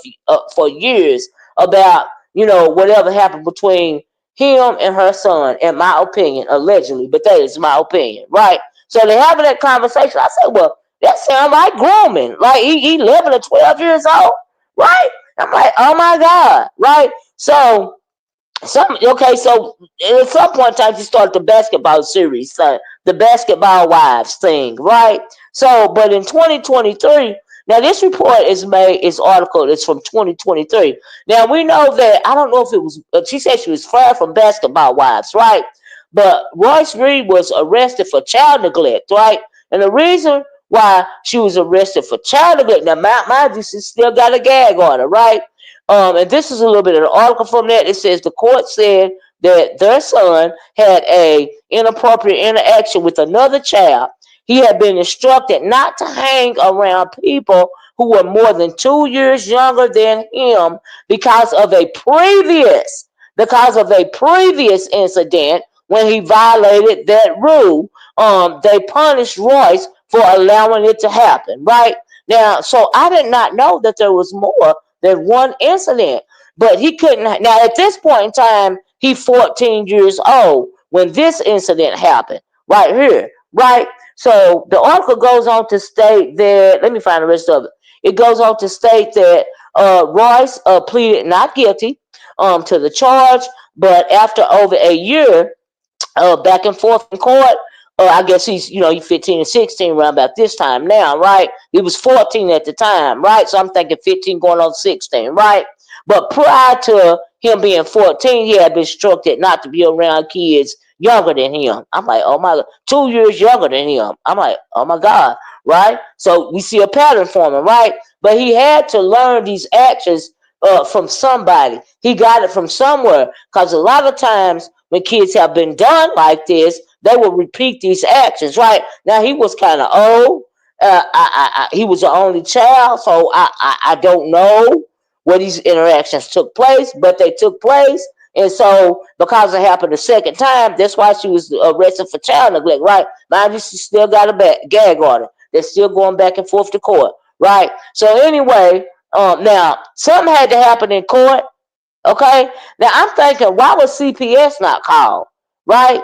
for years about whatever happened between him and her son. In my opinion, allegedly, but that is my opinion, right? So they having that conversation. I said, well, that sounds like grooming. Like he 11 or 12 years old, right? I'm like, oh my God, right? So so at some point in time she started the basketball series, the basketball wives thing, right? So, but in 2023, now this report article is from 2023. Now we know that I don't know if it was. She said she was fired from basketball wives, right? But Royce Reed was arrested for child neglect, right? And the reason why she was arrested for child neglect, now mind you, she still got a gag order, right? And this is a little bit of an article from that. It says the court said that their son had a inappropriate interaction with another child. He had been instructed not to hang around people who were more than 2 years younger than him because of a previous incident when he violated that rule. They punished Royce for allowing it to happen. Right now, so I did not know that there was more than one incident. But he couldn't. Now, at this point in time, he's 14 years old when this incident happened. Right here. Right? So the article goes on to state that, let me find the rest of it. It goes on to state that Royce pleaded not guilty to the charge, but after over a year back and forth in court. I guess he's 15 and 16 around about this time now, right? He was 14 at the time, right? So I'm thinking 15 going on 16, right? But prior to him being 14, he had been instructed not to be around kids younger than him. I'm like, oh my God, 2 years younger than him. I'm like, oh my God, right? So we see a pattern forming, right? But he had to learn these actions from somebody. He got it from somewhere. Because a lot of times when kids have been done like this, they will repeat these actions, right? Now he was kind of old. He was the only child, so I don't know where these interactions took place, but they took place. And so, because it happened the second time, that's why she was arrested for child neglect, right? Mind you, she still got a gag order. They're still going back and forth to court, right? So anyway, now something had to happen in court. Okay, now I'm thinking, why was CPS not called? Right?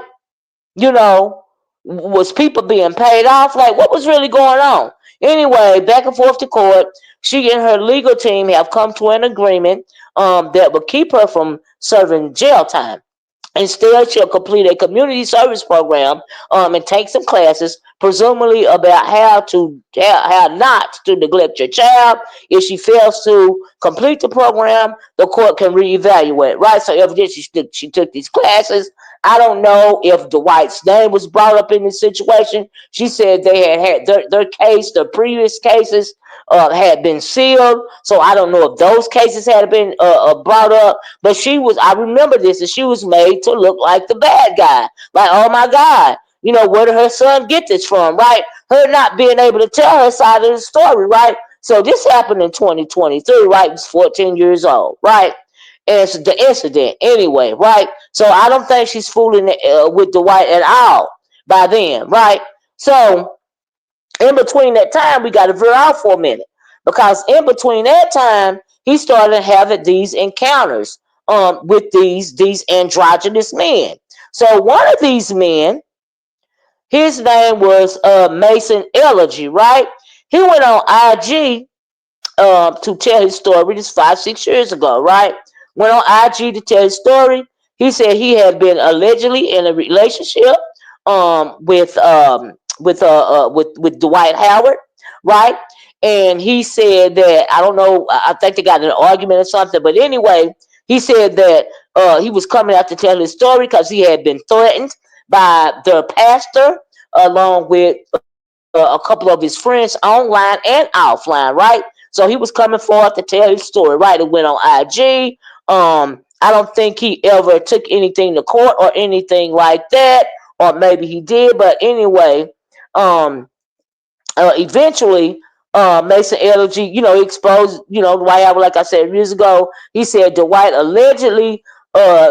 You know, was people being paid off? Like, what was really going on? Anyway, back and forth to court. She and her legal team have come to an agreement that will keep her from serving jail time. Instead, she'll complete a community service program and take some classes, presumably about how not to neglect your child. If she fails to complete the program, the court can reevaluate. Right. So evidently she took these classes. I don't know if Dwight's name was brought up in this situation. She said they had their previous cases had been sealed. So I don't know if those cases had been brought up. But I remember this, and she was made to look like the bad guy. Like, oh my God, where did her son get this from, right? Her not being able to tell her side of the story, right? So this happened in 2023, right? He was 14 years old, right? And it's the incident anyway, right? So I don't think she's fooling with Dwight at all by then, right? So in between that time, we got to veer out for a minute, because in between that time, he started having these encounters with these androgynous men. So one of these men, his name was Mason Elegy, right? He went on IG to tell his story. This 5-6 years ago, right? Went on IG to tell his story. He said he had been allegedly in a relationship with Dwight Howard, right? And he said that, I don't know, I think they got in an argument or something, but anyway, he said that he was coming out to tell his story because he had been threatened by the pastor along with a couple of his friends online and offline, right? So he was coming forth to tell his story, right? It went on IG. I don't think he ever took anything to court or anything like that, or maybe he did, but anyway, um, eventually, Mason Elegy, exposed, Dwight Howard, like I said years ago. He said Dwight allegedly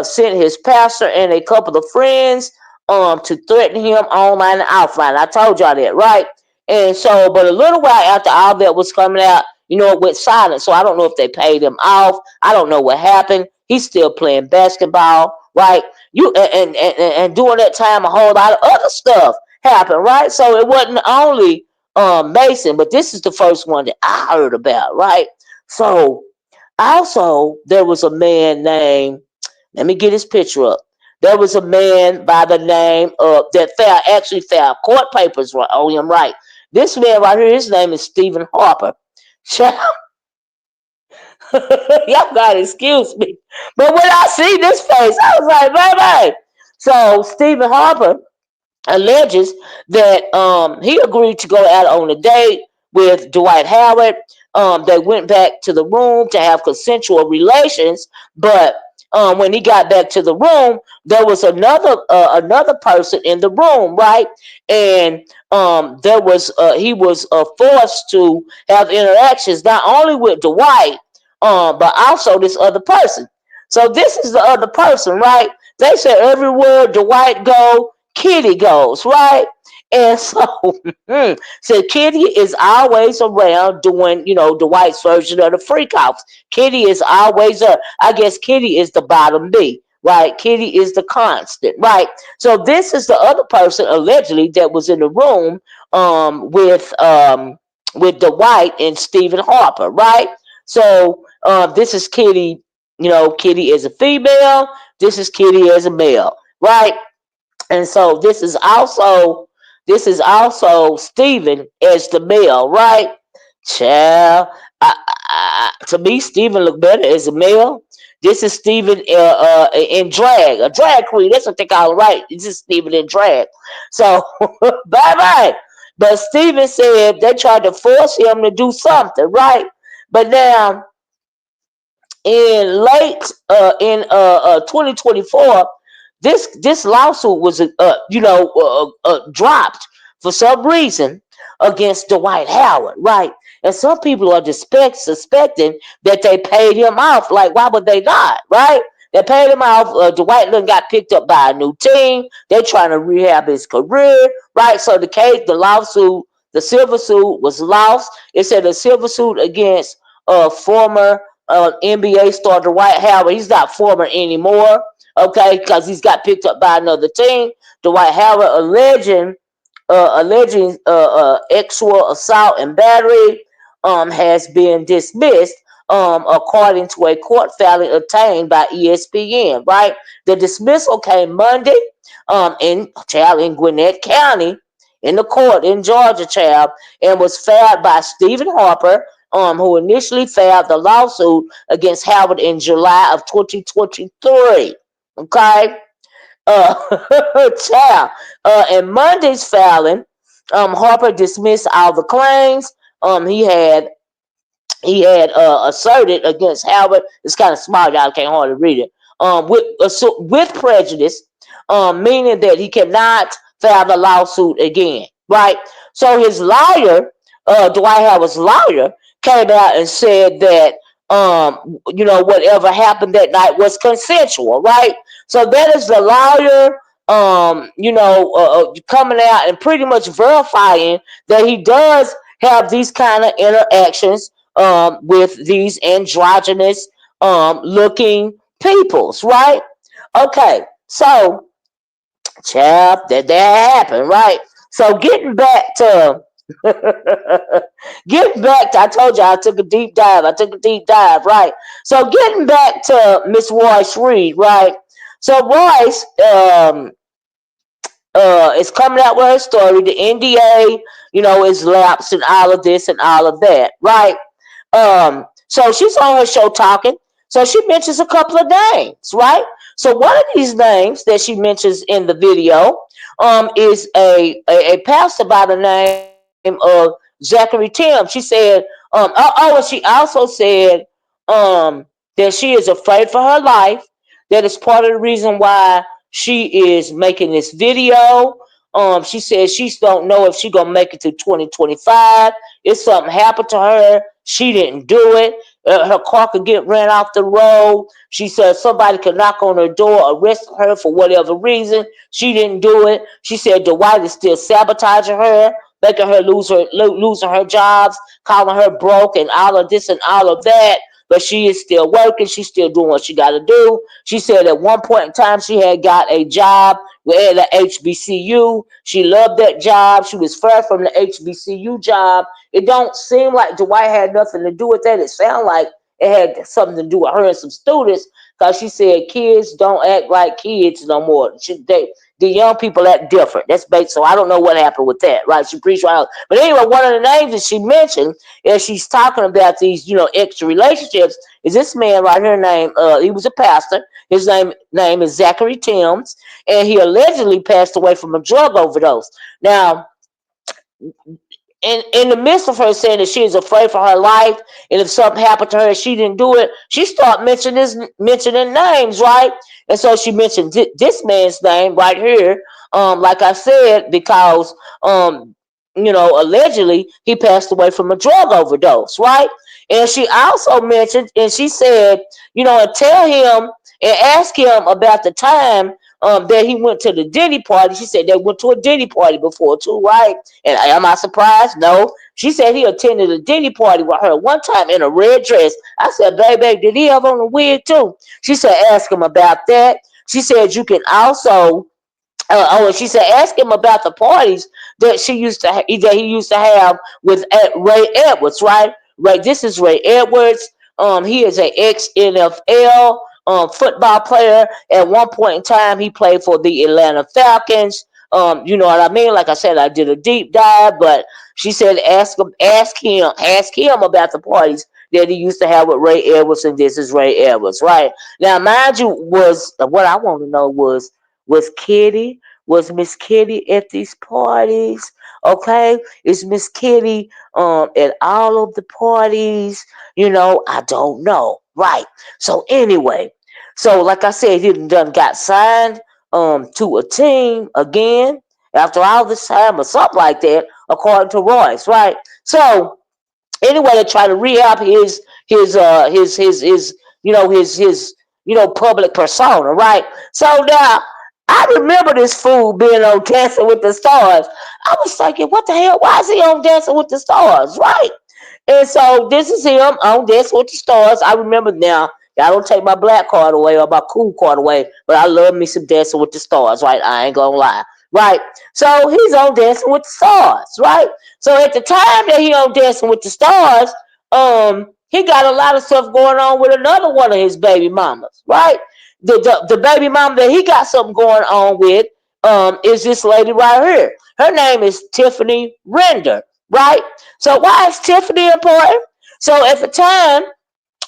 sent his pastor and a couple of friends to threaten him online and offline. I told y'all that, right? And so, but a little while after all that was coming out, it went silent. So I don't know if they paid him off. I don't know what happened. He's still playing basketball, right? And during that time, a whole lot of other stuff happened, right? So it wasn't only Mason, but this is the first one that I heard about, right? So also there was a man named, let me get his picture up. There was a man by the name of that actually found court papers on him, right? This man right here, his name is Stephen Harper. Y'all gotta excuse me. But when I see this face, I was like, baby. So Stephen Harper alleges that he agreed to go out on a date with Dwight Howard. They went back to the room to have consensual relations, but when he got back to the room, there was another person in the room, right? And there was he was forced to have interactions not only with Dwight, but also this other person. So this is the other person, right? They said everywhere Dwight go, Kitty goes, right? And so, so Kitty is always around doing, Dwight's version of the freak offs. Kitty is always up. I guess Kitty is the bottom B, right? Kitty is the constant, right? So this is the other person allegedly that was in the room with Dwight and Stephen Harper, right? So this is Kitty. Kitty is a female. This is Kitty as a male, right? And so this is also Stephen as the male, right? Child, to me, Stephen look better as a male. This is Stephen in drag, a drag queen. That's what they call it, right? This is Stephen in drag. So, bye bye. But Stephen said they tried to force him to do something, right? But now in late in 2024, this lawsuit was dropped for some reason against Dwight Howard, right? And some people are suspecting that they paid him off. Like, why would they not, right? They paid him off. Dwight then got picked up by a new team. They're trying to rehab his career, right? So the lawsuit, the civil suit was lost. It said a civil suit against former NBA star Dwight Howard. He's not former anymore, okay, because he's got picked up by another team. Dwight Howard alleging sexual assault and battery has been dismissed, according to a court filing obtained by ESPN. Right, the dismissal came Monday, in Gwinnett County, in the court in Georgia, child, and was filed by Stephen Harper, who initially filed the lawsuit against Howard in July of 2023. Okay, child. In Monday's filing, Harper dismissed all the claims he had asserted against Howard. It's kind of small, y'all can't hardly read it. With prejudice, meaning that he cannot file the lawsuit again, right? So his lawyer, Dwight Howard's lawyer, came out and said that whatever happened that night was consensual, right? So that is the lawyer, coming out and pretty much verifying that he does have these kind of interactions with these androgynous looking peoples, right? Okay, so chap, that happened, right? So getting back to I told you I took a deep dive. Right? So getting back to Miss Royce Reed, right? So Royce is coming out with her story. The NDA, is lapsed and all of this and all of that, right? So she's on her show talking. So she mentions a couple of names, right? So one of these names that she mentions in the video is a pastor by the name of Zachary Tim. She said, and she also said that she is afraid for her life. That is part of the reason why she is making this video. She says she don't know if she gonna make it to 2025. If something happened to her, she didn't do it. her car could get ran off the road. She said somebody could knock on her door, arrest her for whatever reason. She didn't do it. She said Dwight is still sabotaging her, making her losing her jobs, calling her broke, and all of this and all of that. But she is still working. She's still doing what she got to do. She said at one point in time she had got a job at the HBCU. She loved that job. She was fired from the HBCU job. It don't seem like Dwight had nothing to do with that. It sounded like it had something to do with her and some students, because she said kids don't act like kids no more. The young people act different. That's based. So I don't know what happened with that, right? She preached right out. But anyway, one of the names that she mentioned as she's talking about these, extra relationships is this man right here named, he was a pastor. His name is Zachary Timms, and he allegedly passed away from a drug overdose. Now, in the midst of her saying that she is afraid for her life, and if something happened to her and she didn't do it, she started mentioning names, right? And so she mentioned this man's name right here, like I said, because allegedly he passed away from a drug overdose, right? And she also mentioned, and she said, and tell him and ask him about the time that he went to the Diddy party. She said they went to a Diddy party before too, right? And am I surprised? No. She said he attended a Diddy party with her one time in a red dress. I said, baby, did he have on a wig too? She said, ask him about that. She said you can also she said, ask him about the parties that he used to have with Ray Edwards, right? Ray, this is Ray Edwards. He is an ex NFL football player. At one point in time, he played for the Atlanta Falcons. You know what I mean? Like I said, I did a deep dive, but she said, ask him about the parties that he used to have with Ray Edwards, and this is Ray Edwards, right? Now, mind you, was what I want to know was Kitty, was Miss Kitty at these parties? Okay, is Miss Kitty at all of the parties? I don't know. Right. So anyway, so like I said, he done got signed to a team again after all this time or something like that, according to Royce, right? So anyway, to try to re-up his public persona, right? So now I remember this fool being on Dancing with the Stars. I was thinking, what the hell? Why is he on Dancing with the Stars, right? And so this is him on Dancing with the Stars. I remember now. Y'all don't take my black card away or my cool card away, but I love me some Dancing with the Stars, right? I ain't gonna lie, right? So he's on Dancing with the Stars, right? So at the time that he on Dancing with the Stars, he got a lot of stuff going on with another one of his baby mamas, right? The baby mama that he got something going on with is this lady right here. Her name is Tiffany Render, right? So why is Tiffany important? So at the time,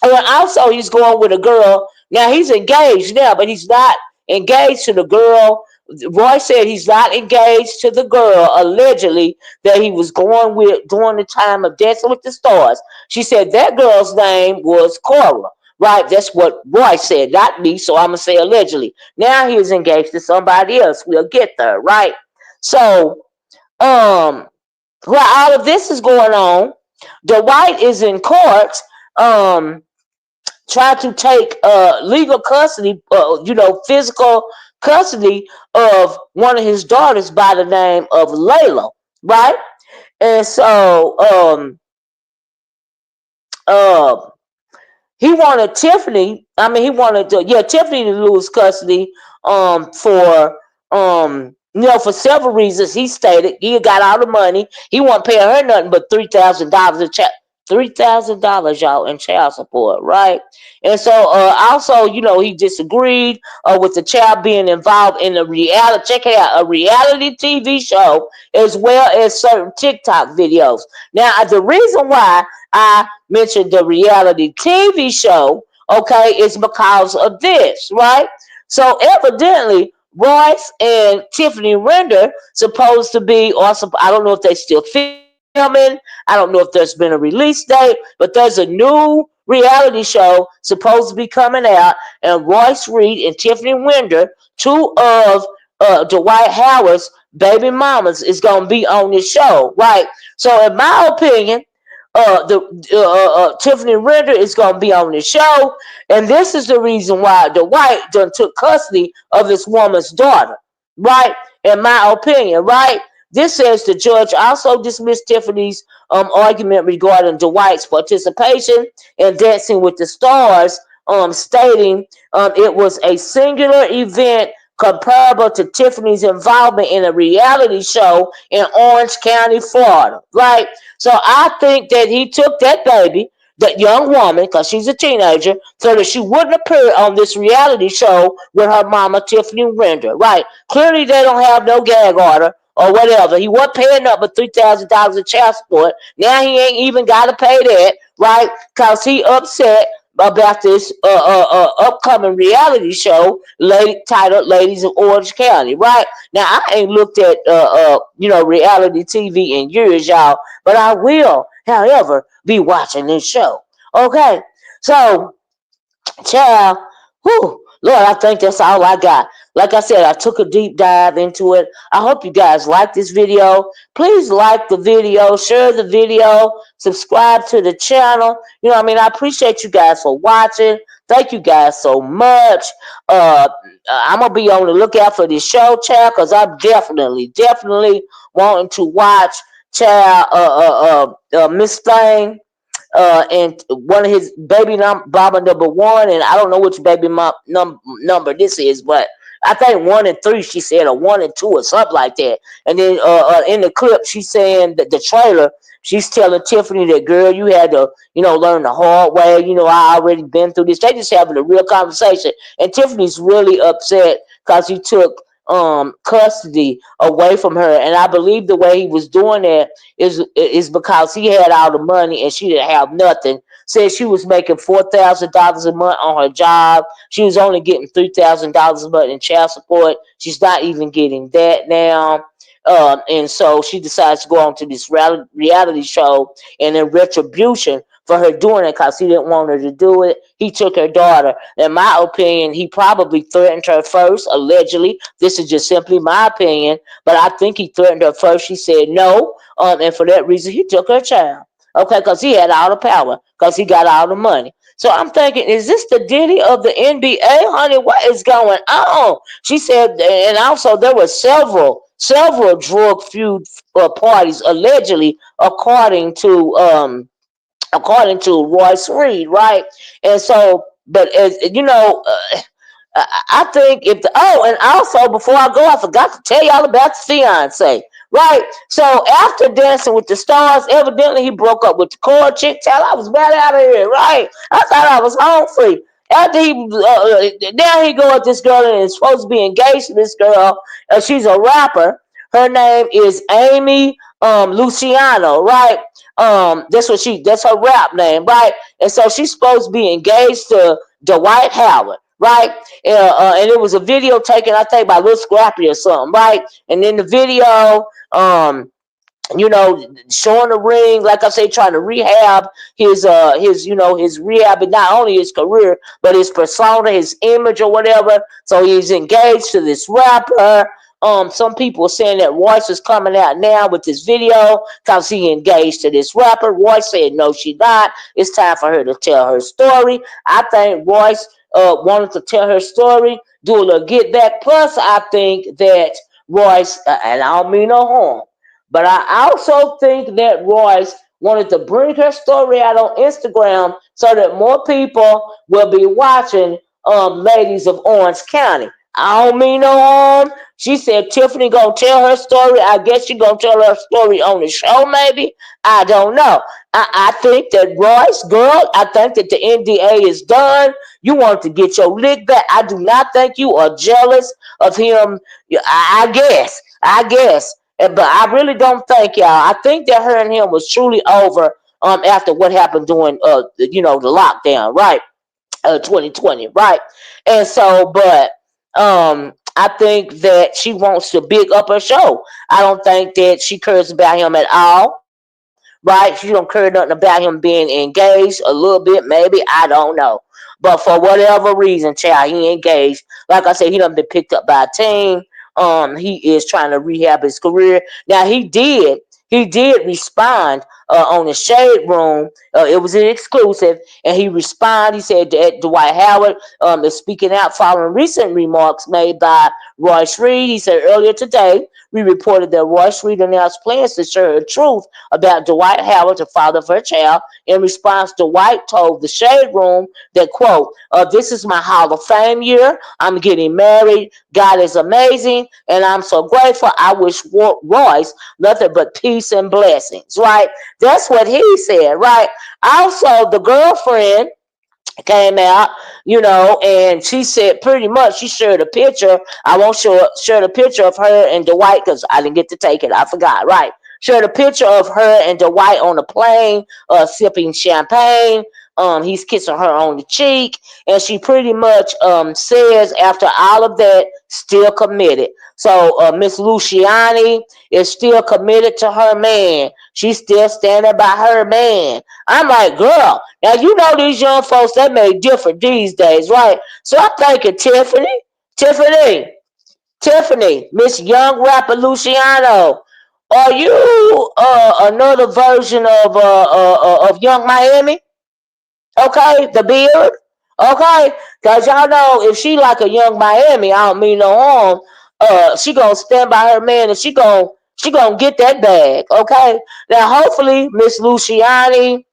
and also he's going with a girl. Now he's engaged now, but he's not engaged to the girl. Roy said he's not engaged to the girl allegedly that he was going with during the time of Dancing with the Stars. She said that girl's name was Cora. Right, that's what Roy said, not me. So I'm gonna say allegedly. Now he is engaged to somebody else. We'll get there, right? So, while all of this is going on, Dwight is in court. Try to take legal custody, physical custody of one of his daughters by the name of Layla, right? And so, uh, he wanted Tiffany. I mean, Tiffany to lose custody for several reasons. He stated he got all the money. He wasn't paying her nothing but $3,000 in $3,000, y'all, in child support, right? And so also, he disagreed with the child being involved in a reality. Check it out, a reality TV show as well as certain TikTok videos. Now, the reason why I mentioned the reality TV show, okay, is because of this, right? So evidently, Royce and Tiffany Render supposed to be, or I don't know if they still filming. I don't know if there's been a release date, but there's a new reality show supposed to be coming out, and Royce Reed and Tiffany Render, two of Dwight Howard's baby mamas, is gonna be on this show, right? So in my opinion, Tiffany Render is going to be on the show, and this is the reason why Dwight done took custody of this woman's daughter, right? In my opinion, right? This says the judge also dismissed Tiffany's argument regarding Dwight's participation in Dancing with the Stars, stating it was a singular event comparable to Tiffany's involvement in a reality show in Orange County, Florida. Right? So I think that he took that baby, that young woman, because she's a teenager, so that she wouldn't appear on this reality show with her mama, Tiffany Render. Right? Clearly, they don't have no gag order or whatever. He wasn't paying up but $3,000 in child support. Now he ain't even got to pay that, right? Because he upset about this upcoming reality show titled Ladies of Orange County, right? Now I ain't looked at reality TV in years, y'all, but I will, however, be watching this show. Okay, so child, whew, Lord, I think that's all I got. Like I said, I took a deep dive into it. I hope you guys like this video. Please like the video, share the video, subscribe to the channel. You know what I mean? I appreciate you guys for watching. Thank you guys so much. I'm going to be on the lookout for this show, child, because I'm definitely wanting to watch, child, Miss Thing, and one of his baby mama number one, and I don't know which baby number this is, but I think 1 and 3 she said, or 1 and 2 or something like that. And then in the clip she's saying that the trailer, she's telling Tiffany that, girl, you had to learn the hard way. I already been through this. They just having a real conversation, and Tiffany's really upset because he took custody away from her, and I believe the way he was doing that is because he had all the money and she didn't have nothing. Said she was making $4,000 a month on her job. She was only getting $3,000 a month in child support. She's not even getting that now. And so she decides to go on to this reality show, and in retribution for her doing it, because he didn't want her to do it, he took her daughter. In my opinion, he probably threatened her first, allegedly. This is just simply my opinion, but I think he threatened her first. She said no, and for that reason, he took her child. Okay, because he had all the power, because he got all the money. So I'm thinking, is this the Diddy of the NBA, honey? What is going on? She said, and also there were several drug feud parties allegedly, according to Royce Reed, right? And so, but as you know, I think if and also before I go, I forgot to tell y'all about the fiance, right? So after Dancing with the Stars, evidently he broke up with the core chick. Tell I was mad out of here, right? I thought I was home free. After now he go with this girl and is supposed to be engaged to this girl. She's a rapper. Her name is Amy Luciano, right? That's her rap name, right? And so she's supposed to be engaged to Dwight Howard, right? And it was a video taken, I think, by Lil Scrappy or something, right? And in the video, showing the ring, like I say, trying to rehab his rehab, and not only his career, but his persona, his image or whatever. So he's engaged to this rapper. Some people are saying that Royce is coming out now with this video because he engaged to this rapper. Royce said no, she not. It's time for her to tell her story. I think Royce wanted to tell her story, do a little get back. Plus, I think that Royce, and I don't mean no harm, but I also think that Royce wanted to bring her story out on Instagram so that more people will be watching Ladies of Orange County. I don't mean no harm. She said Tiffany gonna tell her story. I guess she gonna tell her story on the show, maybe. I don't know. I think that Royce, girl, I think that the NDA is done. You want to get your lick back. I do not think you are jealous of him. I guess. But I really don't think, y'all. I think that her and him was truly over after what happened during the lockdown, right? 2020, right? And so, but I think that she wants to big up her show. I don't think that she cares about him at all, right? She don't care nothing about him being engaged. A little bit, maybe, I don't know. But for whatever reason, child, he engaged. Like I said, he done been picked up by a team. He is trying to rehab his career. Now he did respond on the Shade Room. It was an exclusive, and he responded. He said that Dwight Howard is speaking out following recent remarks made by Royce Reed. He said earlier today, we reported that Royce Reed announced plans to share the truth about Dwight Howard, the father of her child. In response, Dwight told the Shade Room that, quote, this is my Hall of Fame year. I'm getting married. God is amazing, and I'm so grateful. I wish Royce nothing but peace and blessings, right? That's what he said, right? Also, the girlfriend came out, and she said pretty much she shared a picture. I won't share the picture of her and Dwight because I didn't get to take it. I forgot, right? Shared a picture of her and Dwight on the plane, sipping champagne. He's kissing her on the cheek, and she pretty much says after all of that, still committed. So Miss Luciani is still committed to her man. She's still standing by her man. I'm like, girl, now you know these young folks they make different these days, right? So I'm thinking, Tiffany, Tiffany, Miss Young Rapper Luciano, are you another version of Young Miami? Okay, the beard. Okay, cause y'all know if she like a Young Miami, I don't mean no harm. She gonna stand by her man and she gonna get that bag. Okay, now hopefully Miss Luciani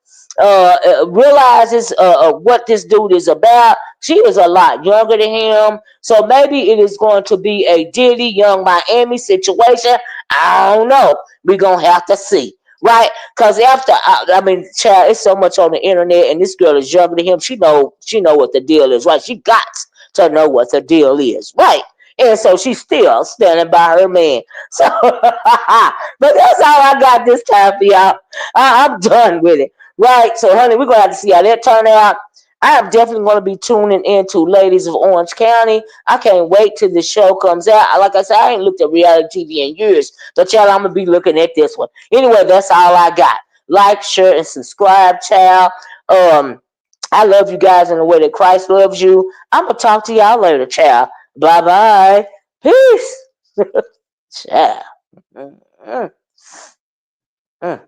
realizes what this dude is about. She is a lot younger than him, so maybe it is going to be a Diddy Young Miami situation. I don't know. We're gonna have to see. Right, because after I mean, child, it's so much on the internet, and this girl is younger than him. She know what the deal is, right? She got to know what the deal is, right? And so she's still standing by her man. So, but that's all I got this time for y'all. I'm done with it, right? So, honey, we're gonna have to see how that turn out. I am definitely going to be tuning into Ladies of Orange County. I can't wait till the show comes out. Like I said, I ain't looked at reality TV in years, but y'all, I'm gonna be looking at this one. Anyway, that's all I got. Like, share, and subscribe, child. I love you guys in the way that Christ loves you. I'm gonna talk to y'all later, child. Bye bye. Peace. Child. Mm, mm, mm.